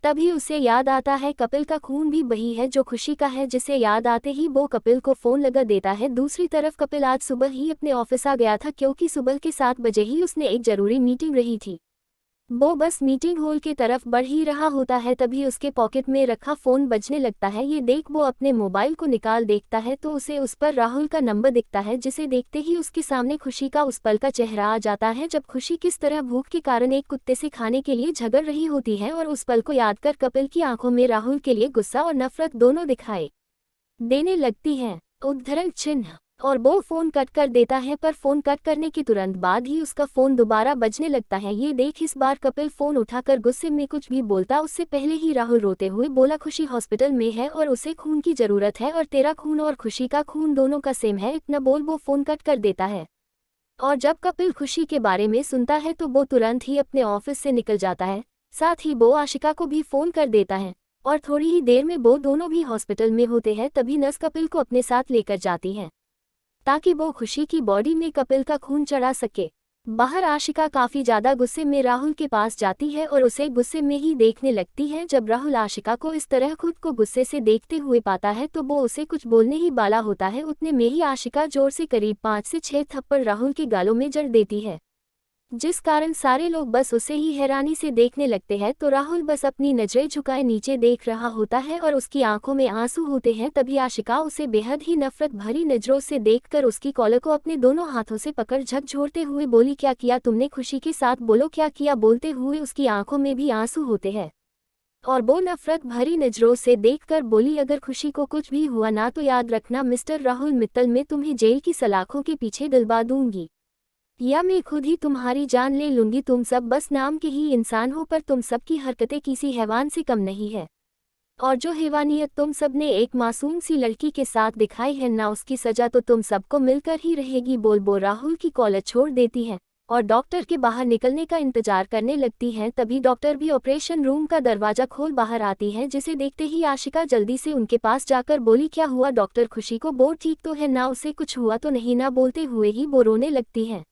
तभी उसे याद आता है कपिल का खून भी वही है जो खुशी का है, जिसे याद आते ही वो कपिल को फोन लगा देता है। दूसरी तरफ कपिल आज सुबह ही अपने ऑफिस आ गया था, क्योंकि सुबह के 7 बजे ही उसने एक जरूरी मीटिंग रही थी। वो बस मीटिंग हॉल की तरफ बढ़ ही रहा होता है, तभी उसके पॉकेट में रखा फोन बजने लगता है। ये देख वो अपने मोबाइल को निकाल देखता है तो उसे उस पर राहुल का नंबर दिखता है, जिसे देखते ही उसके सामने खुशी का उस पल का चेहरा आ जाता है, जब खुशी किस तरह भूख के कारण एक कुत्ते से खाने के लिए झगड़ रही होती है। और उस पल को याद कर कपिल की आंखों में राहुल के लिए गुस्सा और नफरत दोनों दिखाई देने लगती है। उद्धरण चिन्ह। और वो फोन कट कर देता है, पर फोन कट करने के तुरंत बाद ही उसका फोन दोबारा बजने लगता है। ये देख इस बार कपिल फोन उठाकर गुस्से में कुछ भी बोलता उससे पहले ही राहुल रोते हुए बोला, खुशी हॉस्पिटल में है और उसे खून की जरूरत है और तेरा खून और खुशी का खून दोनों का सेम है। इतना बोल वो फोन कट कर देता है और जब कपिल खुशी के बारे में सुनता है तो वो तुरंत ही अपने ऑफिस से निकल जाता है। साथ ही वो आशिका को भी फोन कर देता है और थोड़ी ही देर में वो दोनों भी हॉस्पिटल में होते हैं। तभी नर्स कपिल को अपने साथ लेकर जाती है ताकि वो खुशी की बॉडी में कपिल का खून चढ़ा सके। बाहर आशिका काफी ज्यादा गुस्से में राहुल के पास जाती है और उसे गुस्से में ही देखने लगती है। जब राहुल आशिका को इस तरह खुद को गुस्से से देखते हुए पाता है तो वो उसे कुछ बोलने ही वाला होता है, उतने में ही आशिका जोर से करीब 5 से 6 थप्पड़ राहुल के गालों में जड़ देती है, जिस कारण सारे लोग बस उसे ही हैरानी से देखने लगते हैं। तो राहुल बस अपनी नजरें झुकाए नीचे देख रहा होता है और उसकी आंखों में आंसू होते हैं। तभी आशिका उसे बेहद ही नफरत भरी नजरों से देखकर उसकी कॉलर को अपने दोनों हाथों से पकड़ झकझोरते हुए बोली, क्या किया तुमने खुशी के साथ, बोलो क्या किया। बोलते हुए उसकी आंखों में भी आंसू होते हैं और वो नफरत भरी नजरों से देखकर बोली, अगर खुशी को कुछ भी हुआ ना तो याद रखना मिस्टर राहुल मित्तल, मैं तुम्हें जेल की सलाखों के पीछे डलवा दूंगी या मैं खुद ही तुम्हारी जान ले लूंगी। तुम सब बस नाम के ही इंसान हो, पर तुम सबकी हरकतें किसी हैवान से कम नहीं है और जो हैवानियत तुम सब ने एक मासूम सी लड़की के साथ दिखाई है ना, उसकी सजा तो तुम सबको मिलकर ही रहेगी। बोल राहुल की कॉलर छोड़ देती है और डॉक्टर के बाहर निकलने का इंतजार करने लगती हैं। तभी डॉक्टर भी ऑपरेशन रूम का दरवाजा खोल बाहर आती है, जिसे देखते ही आशिका जल्दी से उनके पास जाकर बोली, क्या हुआ डॉक्टर, खुशी को वो ठीक तो है ना, उसे कुछ हुआ तो नहीं ना। बोलते हुए ही वो रोने लगती है।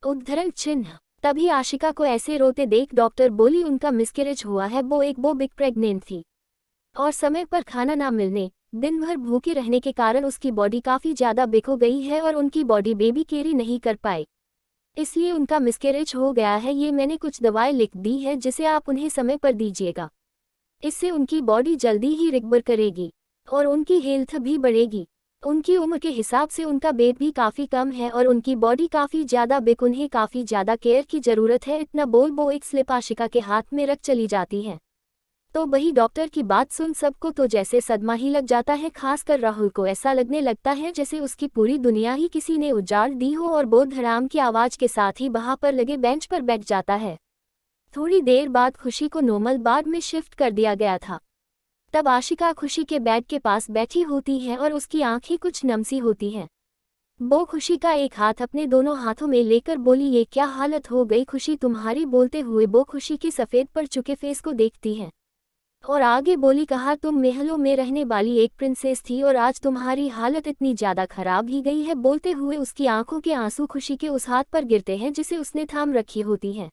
उद्धरण चिन्ह। तभी आशिका को ऐसे रोते देख डॉक्टर बोली, उनका मिसकैरेज हुआ है, वो बिग प्रेग्नेंट थी और समय पर खाना ना मिलने, दिन भर भूखे रहने के कारण उसकी बॉडी काफी ज्यादा बिक हो गई है और उनकी बॉडी बेबी कैरी नहीं कर पाई, इसलिए उनका मिसकैरेज हो गया है। ये मैंने कुछ दवाएं लिख दी है जिसे आप उन्हें समय पर दीजिएगा, इससे उनकी बॉडी जल्दी ही रिकवर करेगी और उनकी हेल्थ भी बढ़ेगी। उनकी उम्र के हिसाब से उनका वेट भी काफ़ी कम है और उनकी बॉडी काफ़ी ज़्यादा बिक, उन्हें काफ़ी ज़्यादा केयर की ज़रूरत है। इतना बोल वो एक स्लिप आशिका के हाथ में रख चली जाती है। तो वही डॉक्टर की बात सुन सबको तो जैसे सदमा ही लग जाता है, खासकर राहुल को ऐसा लगने लगता है जैसे उसकी पूरी दुनिया ही किसी ने उजाड़ दी हो और वो धड़ाम की आवाज़ के साथ ही वहाँ पर लगे बेंच पर बैठ जाता है। थोड़ी देर बाद खुशी को नॉर्मल वार्ड में शिफ्ट कर दिया गया था। तब आशिका खुशी के बेड के पास बैठी होती है और उसकी आंखें कुछ नमसी होती हैं। वो खुशी का एक हाथ अपने दोनों हाथों में लेकर बोली, ये क्या हालत हो गई खुशी तुम्हारी। बोलते हुए वो खुशी की सफ़ेद पड़ चुके फेस को देखती है और आगे बोली, कहा तुम महलों में रहने वाली एक प्रिंसेस थी और आज तुम्हारी हालत इतनी ज़्यादा खराब ही गई है। बोलते हुए उसकी आंखों के आंसू खुशी के उस हाथ पर गिरते हैं जिसे उसने थाम रखी होती है।